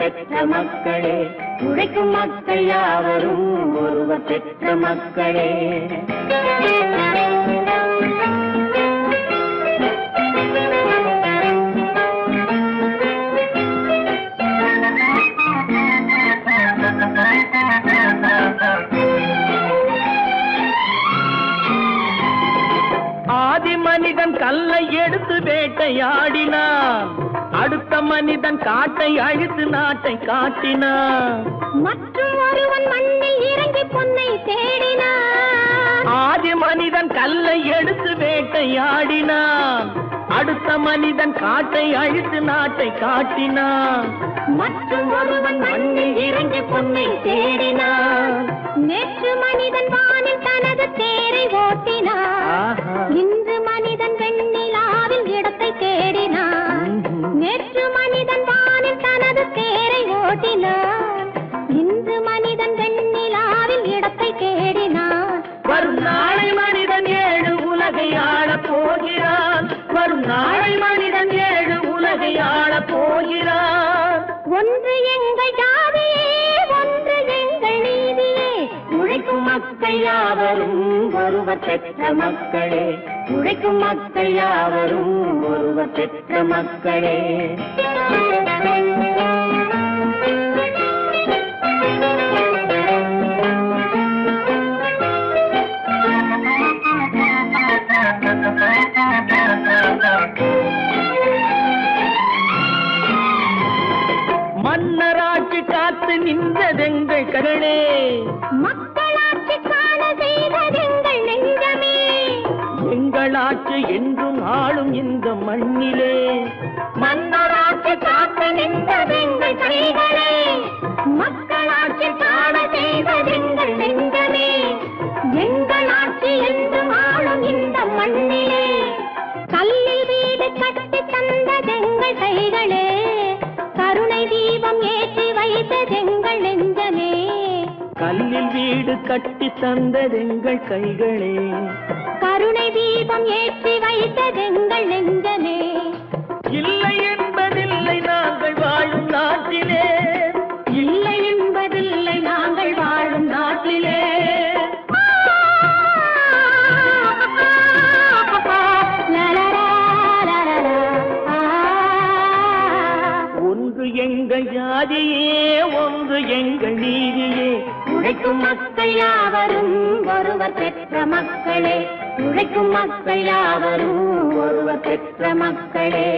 பெற்ற மக்களே உழைக்கும் மக்கள் யாவரும் ஒருவர் பெற்ற மக்களே ஆதி மனிதன் கல்லை எடுத்து வேட்டையாடினான் அடுத்த மனிதன் காட்டை அழித்து நாட்டை காட்டினான் மற்றும் ஒருவன் மண்ணில் இறங்கி பொன்னை தேடினான் ஆதி மனிதன் கல்லை எடுத்து வேட்டையாடினான் அடுத்த மனிதன் காட்டை அழித்து நாட்டை காட்டினான் மற்றும் ஒருவன் மண்ணில் இறங்கி பொன்னை தேடினான் நேற்று மனிதன் வானில் தனது தேரை ஓட்டினான் இன்று மனிதன் வெண்ணிலாவில் இடத்தை தேடினான் நேற்று மனிதன் வானில் தனது தேரை ஓட்டினான் இன்று மனிதன் வெண்ணிலாவில் இடத்தை தேடினான் வரும் நாளை மனிதன் 7 உலகை ஆளப் போகிறான் வரும் நாளை மனிதன் 7 உலகை ஆளப் போகிறான் ஒன்று எங்கள் ஜாதியே ஒன்று எங்கள் நீதியே உழைக்கும் மக்கள் யாவரும் ஒருவர் பெற்ற மக்களே உழைக்கும் மக்கள் யாவரும் ஒருவர் பெற்ற மக்களே மன்னராட்சி காத்து நின்றதெங்கள் கருணே மக்களாட்சி காண செய்ததெங்கள் மக்களாட்சி என்றும் ஆளும் இந்த மண்ணிலே மன்னராட்சி காத்து நின்றதெங்கள் கைகளே, மக்களாட்சி காண செய்ததெங்கள் நெஞ்சமே. எங்கள் ஆட்சி என்றும் ஆளும் இந்த மண்ணிலே, கல்லில் வீடு கட்டி தந்ததெங்கள் கைகளே, கருணை தீபம் ஏற்றி வைத்ததெங்கள் நெஞ்சமே. கல்லில் வீடு கட்டி தந்ததெங்கள் கைகளே, கருணை தீபம் ஏற்றி வைத்ததெங்கள் நெஞ்சமே. இல்லை என்பதில்லை நாங்கள் வாழும் நாட்டிலே, இல்லை என்பதில்லை நாங்கள் வாழும் நாட்டிலே. ஒன்று எங்கள் ஜாதியே, ஒன்று எங்கள் நீதியே. உழைக்கும் மக்கள் யாவரும் ஒருவர் பெற்ற மக்களே, உழைக்கும் மக்கள் யாவரும் ஒருவர் பெற்ற மக்களே.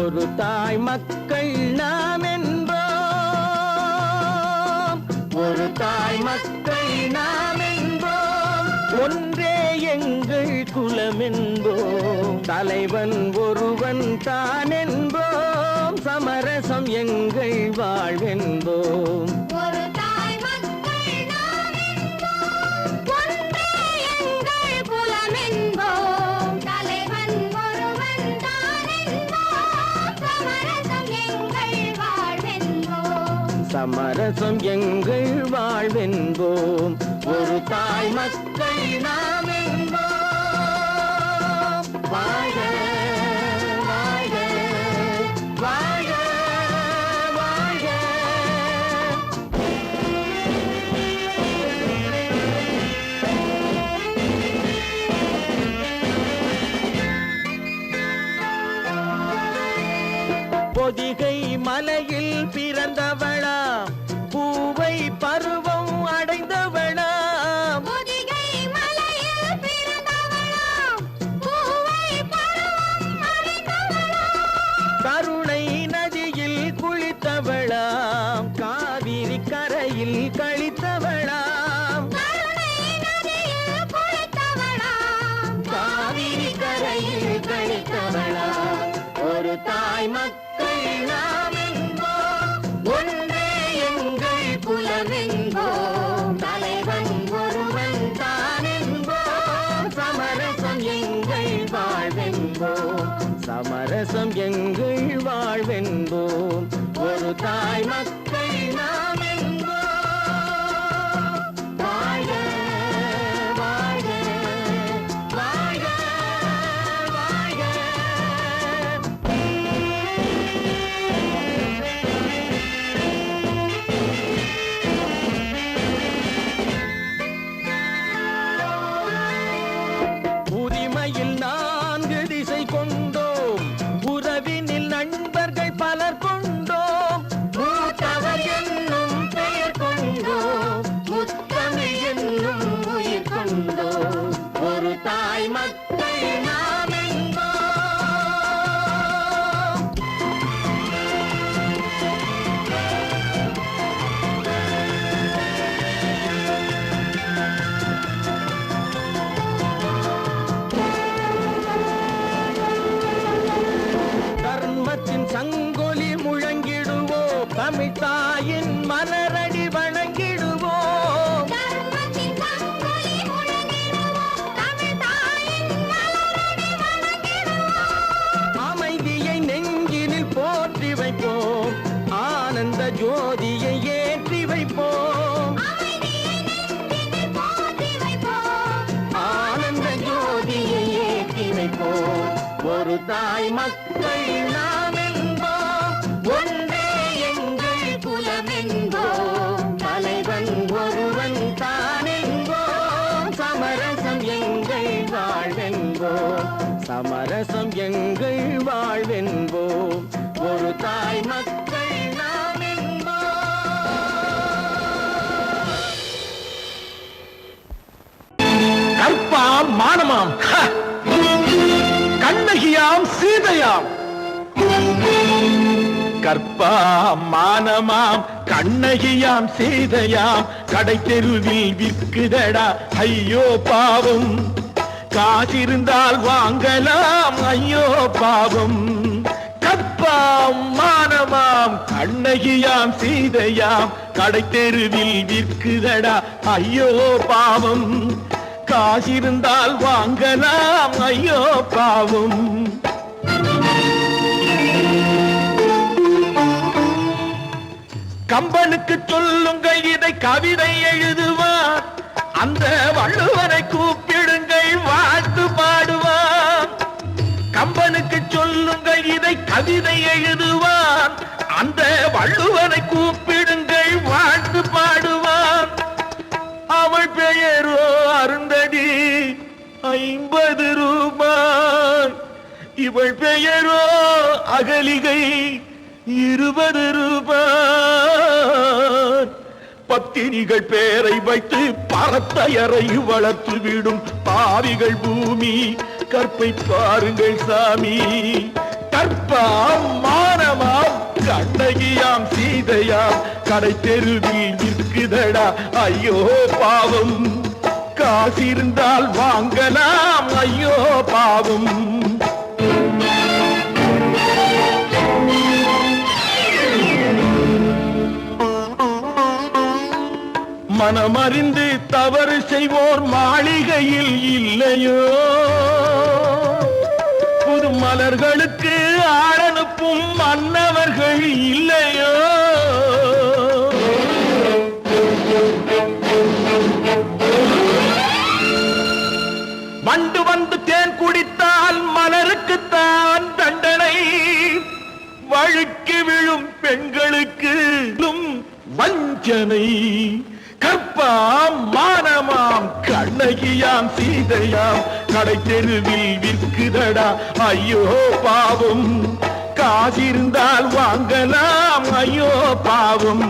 ஒரு தாய் மக்கள் நாம் என்போம், ஒரு தாய் மக்கள் நாம் என்போம், ஒன்றே எங்கள் குலம் என்போம், தலைவன் ஒருவன் தான் என்போம், சமரசம் எங்கள் வாழ்வென்போம். ஒரு தாய் மக்கள் நாம் என்போம், ஒன்றே எங்கள் குலம் என்போம், தலைவன் ஒருவன் தான் என்போம், சமரசம் எங்கள் வாழ்வென்போம். சமரசம் எங்கள் வாழ்வென்போம். ஒரு தாய் மக்கள் நாம் என்போம். வாழ்க வாழ்க வாழ்க வாழ்க. பொதிகை மலையில் பிறந்தவளா, பூவை பருவம் அடைந்தவளா, பொதிகை மலையில் பிறந்தவளாம், பூவை பருவம் அடைந்தவளாம், கருணை நதியில் குளித்தவளாம், காவிரி கரையில் கழித்தவளாம், கருணை நதியில் குளித்தவளாம், காவிரி கரையில் கழித்தவளாம். ஒரு தாய் மக்கள் நாம் என்போம், ஒன்றே எங்கள் குலம் என்போம், தலைவன் ஒருவன் தான் என்போம், சமரசம் எங்கள் வாழ்வென்போம், சமரசம் எங்கள் வாழ்வென்போம். ஒரு தாய் மக்கள் நாம் என்போம். வாழ்க வாழ்க வாழ்க வாழ்க. உரிமையில் 4 திசை கொண்டோம், உறவினில் நண்பர்கள் பலர் கொண்டோம், மூத்தவர் என்னும் பெயர் கொண்டோம், முத்தமிழ் என்னும் உயிர் கொண்டோம். ஒரு தாய் மக்கள் நாம் என்போம். தர்மத்தின் சங்கொலி முழங்கிடுவோம், தமிழ் தாயின் மலரடி வணங்கிடுவோம், தர்மத்தின் சங்கொலி முழங்கிடுவோம், தமிழ் தாயின் மலரடி வணங்கிடுவோம், அமைதியை நெஞ்சினில் போற்றி வைப்போம், ஆனந்த ஜோதியை ஏற்றி வைப்போம், அமைதியை நெஞ்சினில் போற்றி வைப்போம், ஆனந்த ஜோதியை ஏற்றி வைப்போம். ஒரு தாய் மக்கள் நாம் என்போம், ஒன்றே எங்கள் குலம் என்போம், தலைவன் ஒருவன் தான் என்போம், சமரசம் எங்கள் வாழ்வென்போம், சமரசம் எங்கள் வாழ்வென்போம். ஒரு கற்பாம் மானமாம் கண்ணகியாம் சீதையாம் கடை தெருவில் விற்குதடா ஐயோ பாவம் காசிருந்தால் வாங்கலாம் ஐயோ பாவம் கற்பாம் மானமாம் கண்ணகியாம் சீதையாம் கடை தெருவில் விற்குதடா ஐயோ பாவம் காசிருந்தால் வாங்கலாம் ஐயோ பாவம் கம்பனுக்கு சொல்லுங்கள் இதை கவிதை எழுதுவார் அந்த வள்ளுவரை கூப்பிடுங்கள் வாழ்த்து பாடுவார் கம்பனுக்கு சொல்லுங்கள் இதை கவிதை எழுதுவார் அந்த வள்ளுவரை கூப்பிடுங்கள் வாழ்த்து பாடுவார் அவள் பெயரோ அருந்ததி 50 ரூபாய் இவள் பெயரோ அகலிகை 20 ரூபாய் பத்தினிகள் பேரை வைத்து பரத்தையரை வளர்த்து விடும் பாவிகள் பூமி கற்பை பாருங்கள் சாமி கற்பாம் மானமாம் கண்ணகியாம் சீதையாம் கடை தெருவில் விற்குதடா ஐயோ பாவம் காசிருந்தால் வாங்கலாம் ஐயோ பாவம் மனமறிந்து தவறு செய்வோர் மாளிகையில் இல்லையோ புது மலர்களுக்கு ஆளனுப்பும் மன்னவர்கள் இல்லையோ வண்டு வந்து தேன் குடித்தால் மலருக்குத்தான் தண்டனை வழுக்கி விழும் பெண்களுக்கு வஞ்சனை கற்பாம் மானமாம் கண்ணகியாம் சீதையாம் கடை தெருவில் விற்குதடா ஐயோ பாவம் காசிருந்தால் வாங்கலாம் ஐயோ பாவம்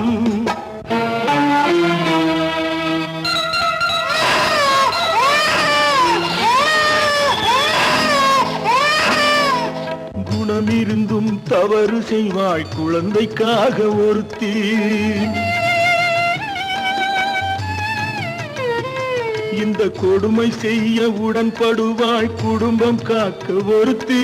குணமிருந்தும் தவறு செய்வாய் குழந்தைக்காக ஒருத்தி இந்த கொடுமை செய்ய உடன்படுவாய் குடும்பம் காக்க ஒருத்தி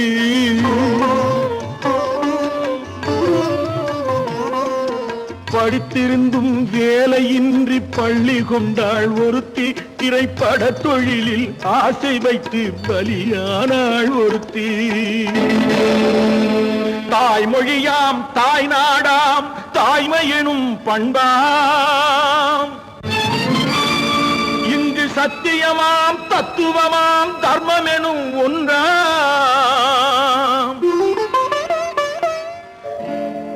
படித்திருந்தும் வேலையின்றி பள்ளி கொண்டாள் ஒருத்தி திரைப்பட தொழிலில் ஆசை வைத்து பலியானாள் ஒருத்தி தாய்மொழியாம் தாய் நாடாம் தாய்மை எனும் பண்பாம் சத்தியமாம் தத்துவமாம் தர்மம் எனும் ஒன்றாம்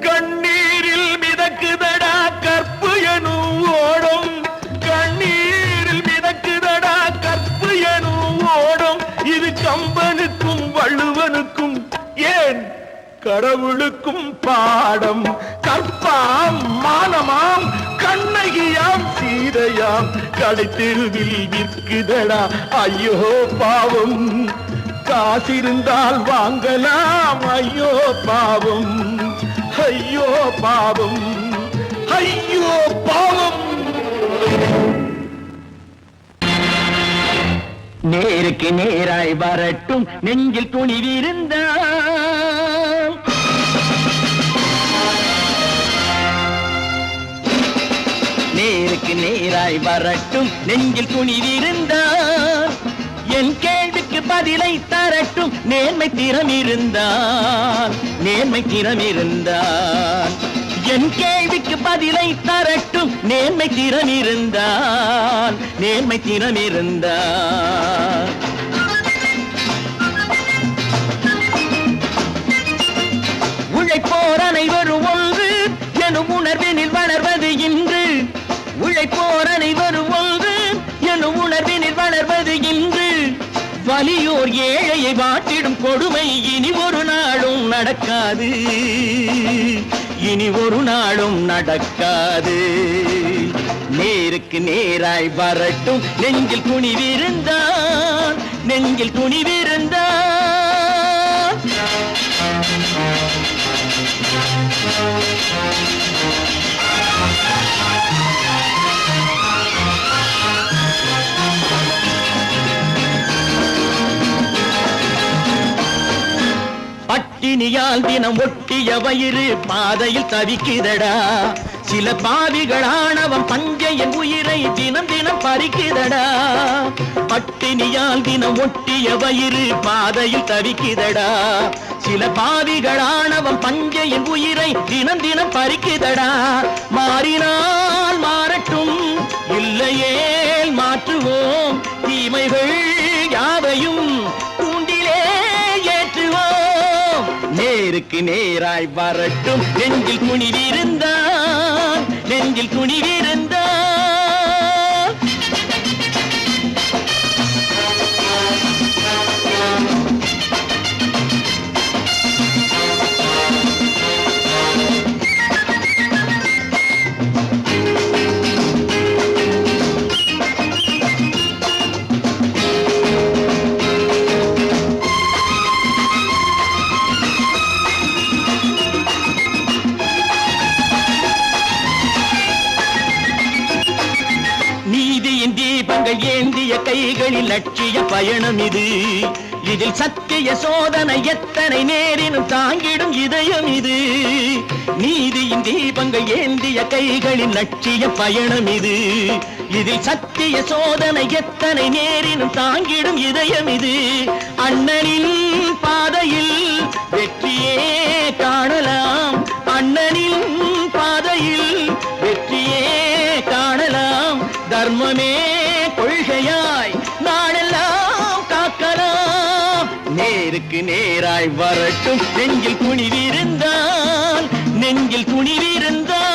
கண்ணீரில் மிதக்குதடா கற்பு எனும் ஓடும் கண்ணீரில் மிதக்குதடா கற்பு எனும் ஓடும் இது கம்பனுக்கும் வள்ளுவனுக்கும் ஏன் கடவுளுக்கும் பாடம் கற்பாம் மானமாம் கண்ணகியாம் சீதையாம் கடை தெருவில் விற்குதடா ஐயோ பாவம் காசிருந்தால் வாங்கலாம் ஐயோ பாவம் ஐயோ பாவம் ஐயோ பாவம் நேருக்கு நேராய் வரட்டும் நெஞ்சில் துணிவிருந்தால் நேருக்கு நேராய் வரட்டும் நெஞ்சில் துணிவிருந்தால் என் கேள்விக்கு பதிலை தரட்டும் நேர்மை திறம் இருந்தால் என் கேள்விக்கு பதிலை தரட்டும் நேர்மை திறம் இருந்தால் உழைப்போர் அனைவரும் ஒன்று எனும் உணர்வினில் வளர்வது இன்று உழைப்போர் அனைவரும் ஒன்று எனும் உணர்வினில் வளர்வது இன்று வலியோர் ஏழையை வாட்டிடும் கொடுமை இனி ஒரு நாளும் நடக்காது நேருக்கு நேராய் வரட்டும் நெஞ்சில் துணிவிருந்தால் பட்டினியால் தினம் ஒட்டிய வயிறு பாதையில் தவிக்குதடா. சில பாவிகளானவன் பஞ்சையின் உயிரை தினம் தினம் பறிக்குதடா. பட்டினியால் தினம் ஒட்டிய வயிறு பாதையில் தவிக்குதடா. சில பாவிகளானவன் பஞ்சையின் உயிரை தினம் தினம் பறிக்குதடா. மாறினால் மாறட்டும், இல்லையே மாற்றுவோம். தீமைகள் யாவையும் தூண்டிலே ஏற்றுவோம். நேருக்கு நேராய் வரட்டும், நெஞ்சில் துணிவிருந்தான், நெஞ்சில் துணிவிருந்தான். தீபங்கள் ஏந்திய கைகளில் லட்சிய பயணம் இது. இதில் சத்திய சோதனை எத்தனை நேரினும் தாங்கிடும் இதயம் இது. நீதியின் தீபங்கள் ஏந்திய கைகளில் லட்சிய பயணம் இது. இதில் சத்திய சோதனை எத்தனை நேரினும் தாங்கிடும் இதயம் இது. அண்ணனின் பாதையில் வெற்றியே காணலாம், அண்ணனின் பாதையில் வெற்றியே காணலாம். தர்மமே கொள்கையாய் நாடெல்லாம் காக்கலாம். நேருக்கு நேராய் வரட்டும், நெஞ்சில் துணிவிருந்தால், நெஞ்சில் துணிவிருந்தால்.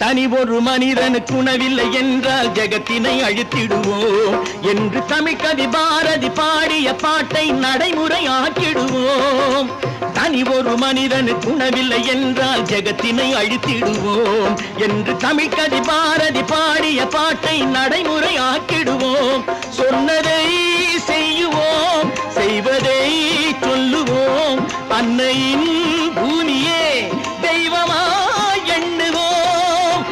தனி ஒரு மனிதனுக்கு உணவில்லை என்றால் ஜெகத்தினை அழித்திடுவோம் என்று தமிழ் கவி பாரதி பாடிய பாட்டை நடைமுறை ஆக்கிடுவோம். தனி ஒரு மனிதனுக்கு உணவில்லை என்றால் ஜெகத்தினை அழித்திடுவோம் என்று தமிழ் கவி பாரதி பாடிய பாட்டை நடைமுறை ஆக்கிடுவோம். சொன்னதை செய்யுவோம், செய்வதை சொல்லுவோம். அன்னையின் பூமியே தெய்வமா எண்ணுவோம்.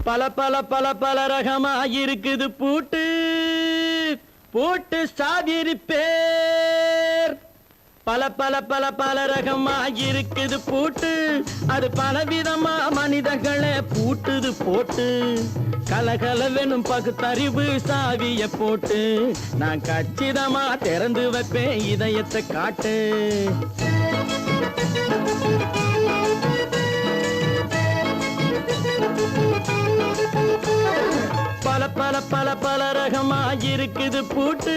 பல பல பல பல ரகமாயிருக்குது பூட்டு, பூட்டு சாதிருப்பேர். பல பல பல பல ரகமாயிருக்குது பூட்டு, அது பலவிதமா மனிதர்களை பூட்டுது போட்டு. கலகலவெனும் பகுத்தறிவு சாவிய போட்டு நான் கச்சிதமா திறந்து வைப்பேன் இதயத்தை காட்டு. பல பல பல பல ரகமாயிருக்குது பூட்டு,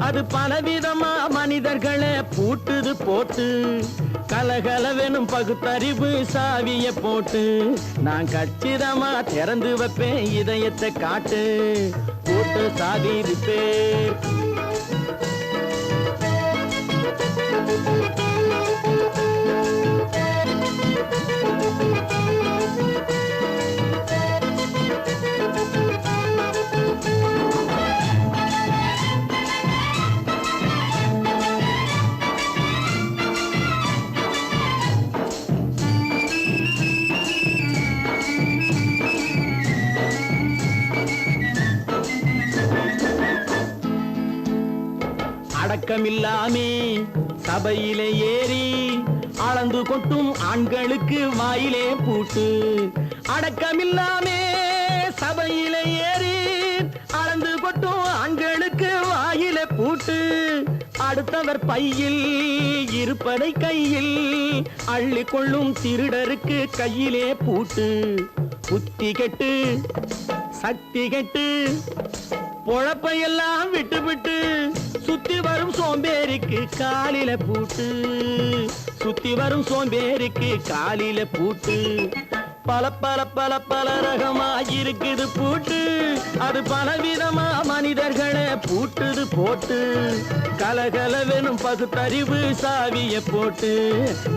அது பலவிதமா மனிதர்களை பூட்டுது போட்டு. கலகலவெனும் பகுத்தறிவு சாவிய போட்டு நான் கச்சிதமா திறந்து வைப்பேன் இதயத்தை காட்டு. போட்டு சாதிருப்பேர். அடக்கமில்லாமே சபையிலே ஏறி அளந்து கொட்டும் ஆண்களுக்கு வாயிலே பூட்டு. அடக்கமில்லாமே சபையிலே ஏறி அளந்து கொட்டும் ஆண்களுக்கு வாயிலே பூட்டு. அடுத்தவர் பையில் இருப்பதை கையில் அள்ளிக் கொள்ளும் திருடருக்கு கையிலே பூட்டு. புத்தி கெட்டு சக்தி கெட்டு பொழப்பையெல்லாம் விட்டு விட்டு சுத்தி வரும் சோம்பேறிக்கு காலில பூட்டு. சுத்தி வரும் சோம்பேறிக்கு காலில பூட்டு. பல பல பல பல ரகமா இருக்குது பூட்டு, அது பலவிதமா மனிதர்களை பூட்டுது போட்டு. கலகலவெனும் பகுத்தறிவு சாவிய போட்டு,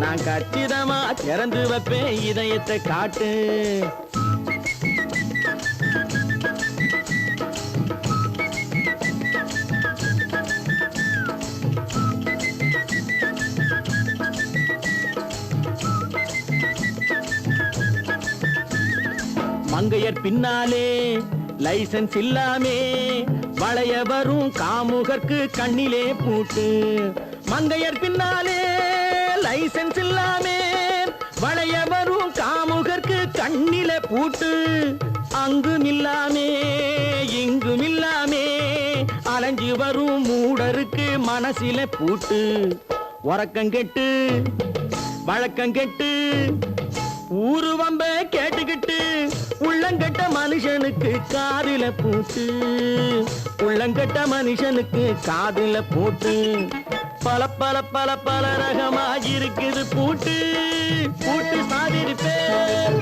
நான் கச்சிதமா திறந்து வைப்பேன் இதயத்தை காட்டு. மங்கையர் பின்னாலே லைசன்ஸ் இல்லாமே வளைய வரும் காமுகர்க்கு கண்ணிலே பூட்டு. மங்கையர் பின்னாலே லைசன்ஸ் இல்லாமே வளைய வரும் காமுகர்க்கு கண்ணிலே பூட்டு. அங்கும் இல்லாமே இங்கும் இல்லாமே அலைஞ்சு வரும் மூடருக்கு மனசிலே பூட்டு. உறக்கம் கெட்டு வழக்கம் கெட்டு ஊரு வம்ப கேட்டுக்கிட்டு உள்ளங்கட்ட மனுஷனுக்கு காதில பூட்டு. உள்ளங்கட்ட மனுஷனுக்கு காதில பூட்டு. பல பல பல பல ரகமா இருக்குது பூட்டு. பூட்டு சாதிருப்பேன்.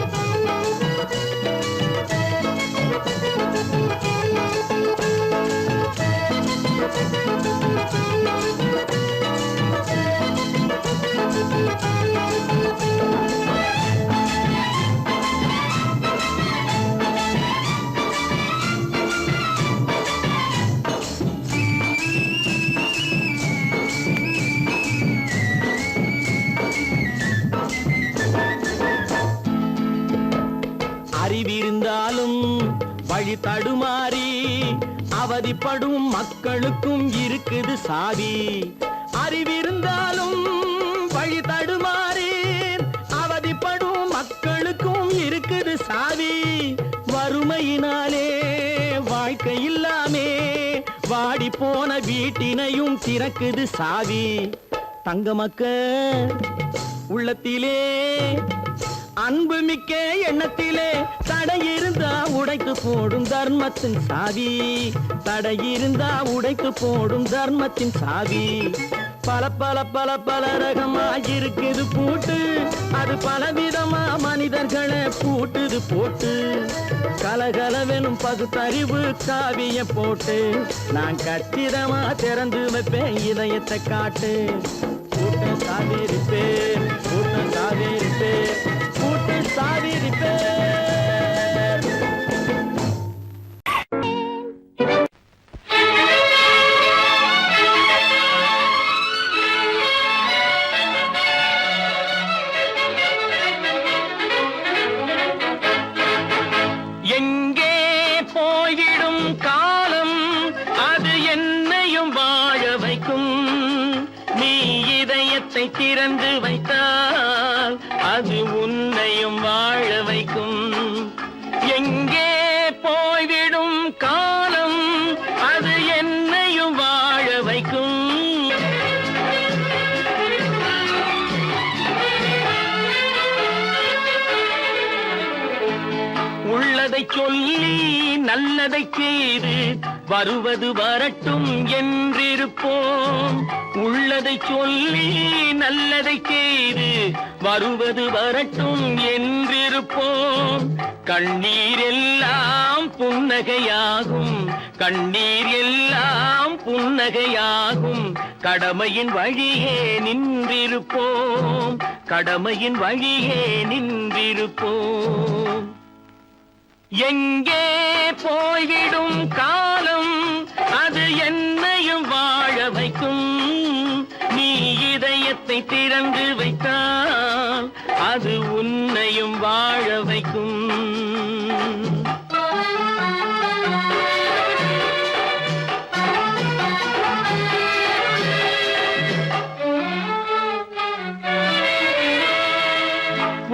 அறிவிருந்தாலும் வழி தடுமாறி அவதிப்படும் மக்களுக்கும் இருக்குது சாவி. அறிவிருந்தாலும் வழி தடுமாறி அவதிப்படும் மக்களுக்கும் இருக்குது சாவி. வறுமையினாலே வாழ்க்கை இல்லாமே வாடி போன வீட்டினையும் திறக்குது சாவி. தங்க மக்க உள்ளத்திலே அன்பு மிக்க எண்ணத்திலே தடை இருந்தா உடைத்து போடும் தர்மத்தின் சாவி. தடை இருந்தா உடைத்து போடும் தர்மத்தின் சாவி. பல பல பல பல ரகமா இருக்குது பூட்டு, அது பலவிதமா மனிதர்களை பூட்டுது போட்டு. கலகலவெனும் பகுத்தறிவு சாவிய போட்டு, நான் கச்சிதமா திறந்து வைப்பேன் இதயத்தை காட்டு. பூட்டு சாவிருப்பேன், பூட்டு சாவிருப்பேன், பூட்டு சாவிருப்பேன். எங்கே போய்விடும் காலம் அது என்னையும் வாழ வைக்கும். நீ இதயத்தை திறந்து வைத்தால் அது உன்னையும் வாழ வைக்கும். எங்கே போய்விடும் காலம் அது என்னையும் வாழ வைக்கும். உள்ளதை சொல்லி நல்லதை செய்து வருவது வரட்டும் என்றிருப்போம். உள்ளதை சொல்லி நல்லதை செய்து வருவது வரட்டும் என்றிருப்போம். கண்ணீர் எல்லாம் புன்னகையாகும், கண்ணீர் எல்லாம் புன்னகையாகும். கடமையின் வழியே நின்றிருப்போம், கடமையின் வழியே நின்றிருப்போம். எங்கே போய்விடும் காலம் அது என்னையும் வாழ வைக்கும். நீ இதயத்தை திறந்து வைத்தால் அது உன்னையும் வாழ வைக்கும்.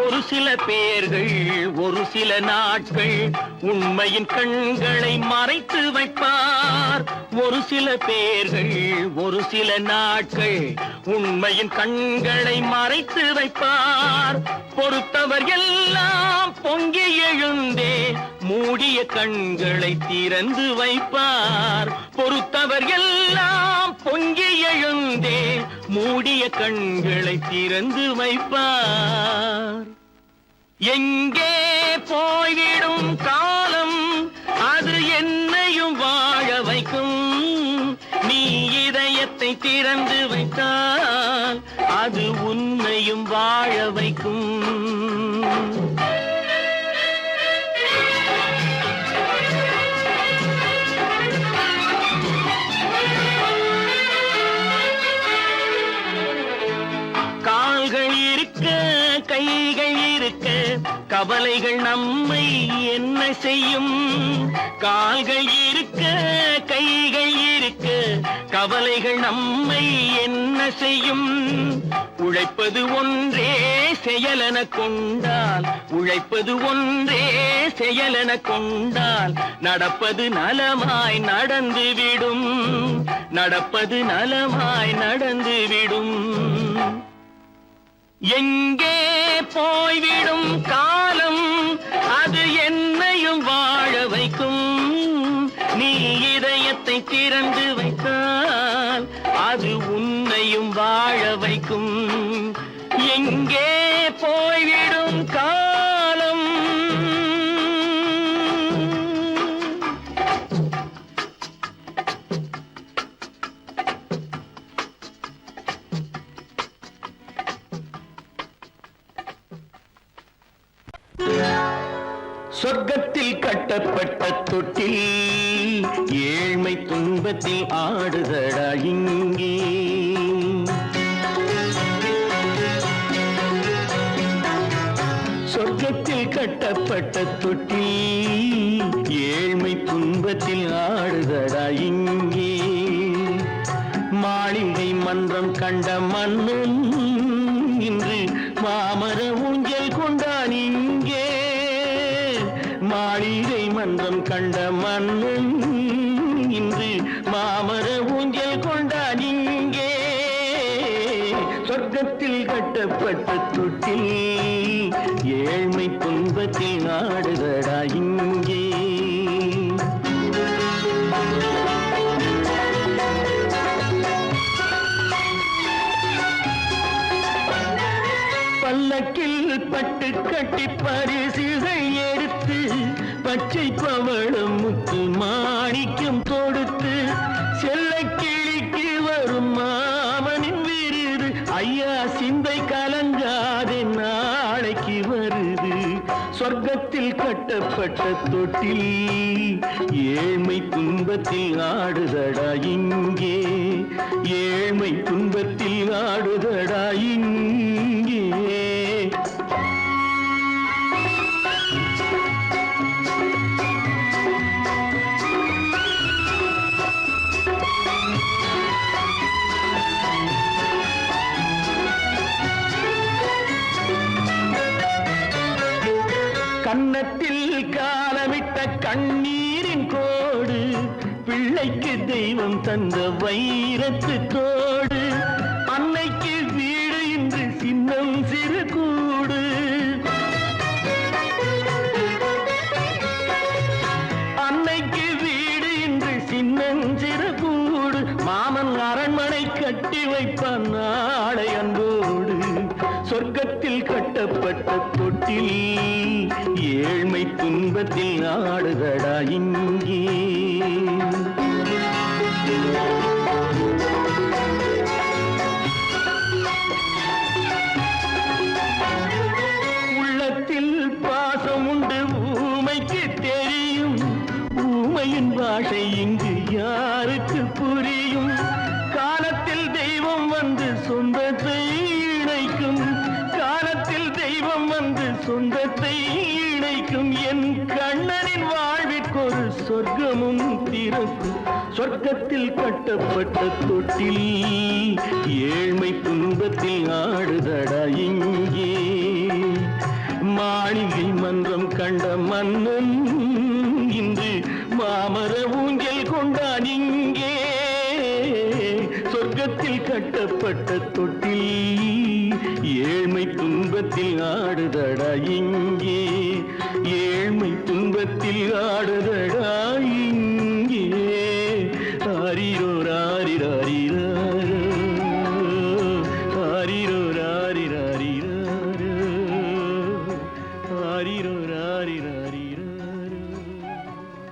ஒரு சில பேர்கள் ஒரு சில நாட்கள் உண்மையின் கண்களை மறைத்து வைப்பார். ஒரு சில பேர்கள் ஒரு சில நாட்கள் உண்மையின் கண்களை மறைத்து வைப்பார். பொறுத்தவர் எல்லாம் பொங்கி எழுந்தே மூடிய கண்களை திறந்து வைப்பார். பொறுத்தவர் எல்லாம் பொங்கி எழுந்தே மூடிய கண்களை திறந்து வைப்பார். எங்கே காலம் அது என்னையும் வாழ வைக்கும். நீ இதயத்தை திறந்து வைத்தால் அது உன்னையும் வாழ வைக்கும். கால்கள் இருக்க கைகள் இருக்க கவலைகள் நம்மை என்ன செய்யும்? கால்கள் இருக்க கைகள் இருக்க கவலைகள் நம்மை என்ன செய்யும்? உழைப்பது ஒன்றே செயலென கொண்டால், உழைப்பது ஒன்றே செயலென கொண்டால் நடப்பது நலமாய் நடந்துவிடும், நடப்பது நலமாய் நடந்துவிடும். எங்கே போய்விடும் காலம் அது என்னையும் வாழ வைக்கும். நீ இதயத்தை திறந்து வைத்தால் அது உன்னையும் வாழ வைக்கும். எங்கே போய்விடும் காலம். சொர்க்கத்தில் கட்டப்பட்ட தொட்டில் ஏழ்மை துன்பத்தில் ஆடுதடா இங்கே. சொர்க்கத்தில் கட்டப்பட்ட தொட்டில் ஏழ்மை துன்பத்தில் ஆடுதடா இங்கே. மாளிகை மன்றம் கண்ட மன்னன் இன்று மாமர ஊஞ்சல் கொண்டான் இங்கே. மாளிகை மன்றம் கண்ட மன்னன் இன்று மாமர ஊஞ்சல் கொண்டான் இங்கே. சொர்க்கத்தில் கட்டப்பட்ட தொட்டில் ஏழ்மை துன்பத்தில் ஆடுதடா இங்கே. பல்லக்கில் பட்டு கட்டி பரிசுகள் எடுத்து பச்சை பவளம் முத்து மாணிக்கம் தொடுத்து செல்ல கிளிக்கு வரும் மாமனின் விருது. ஐயா சிந்தை கலங்காதே நாளைக்கு வருது. சொர்க்கத்தில் கட்டப்பட்ட தொட்டில் ஏழ்மை துன்பத்தில் ஆடுதடா இங்கே. ஏழ்மை துன்பத்தில் ஆடுதடா இங்கே. கன்னத்தில் காலமிட்ட கண்ணீரின் கோடு பிள்ளைக்கு தெய்வம் தந்த வைரத்து தோடு. அன்னைக்கு வீடு இன்று சின்னம் சிறு கூடு. அன்னைக்கு வீடு இன்று சின்னம் சிறு கூடு. மாமன் அரண்மனை கட்டி வைப்பான் நாளை அன்போடு. சொர்க்கத்தில் கட்டப்பட்ட தொட்டில் ஏழ்மை துன்பத்தில் ஆடுதடா இங்கே. உள்ளத்தில் பாசம் உண்டு ஊமைக்கு தெரியும். ஊமையின் பாஷை இங்கு யாருக்கு புரியும்? காலத்தில் தெய்வம் வந்து சொந்தத்தை இணைக்கும். காலத்தில் தெய்வம் வந்து சொந்தத்தை இணைக்கும். என் கண்ணனின் வாழ்விற்கொரு சொர்க்கமும் திறக்கும். சொர்க்கத்தில் கட்டப்பட்ட தொட்டில் ஏழ்மை துன்பத்தில் ஆடுதடா இங்கே. மாளிகை மன்றம் கண்ட மன்னன் இன்று மாமர ஊஞ்சல் கொண்டான் இங்கே. சொர்க்கத்தில் கட்டப்பட்ட தொட்டில் ஏழ்மை துன்பத்தில் ஆடுதடா இங்கே. ஏழ்மை துன்பத்தில் ஆடுதடா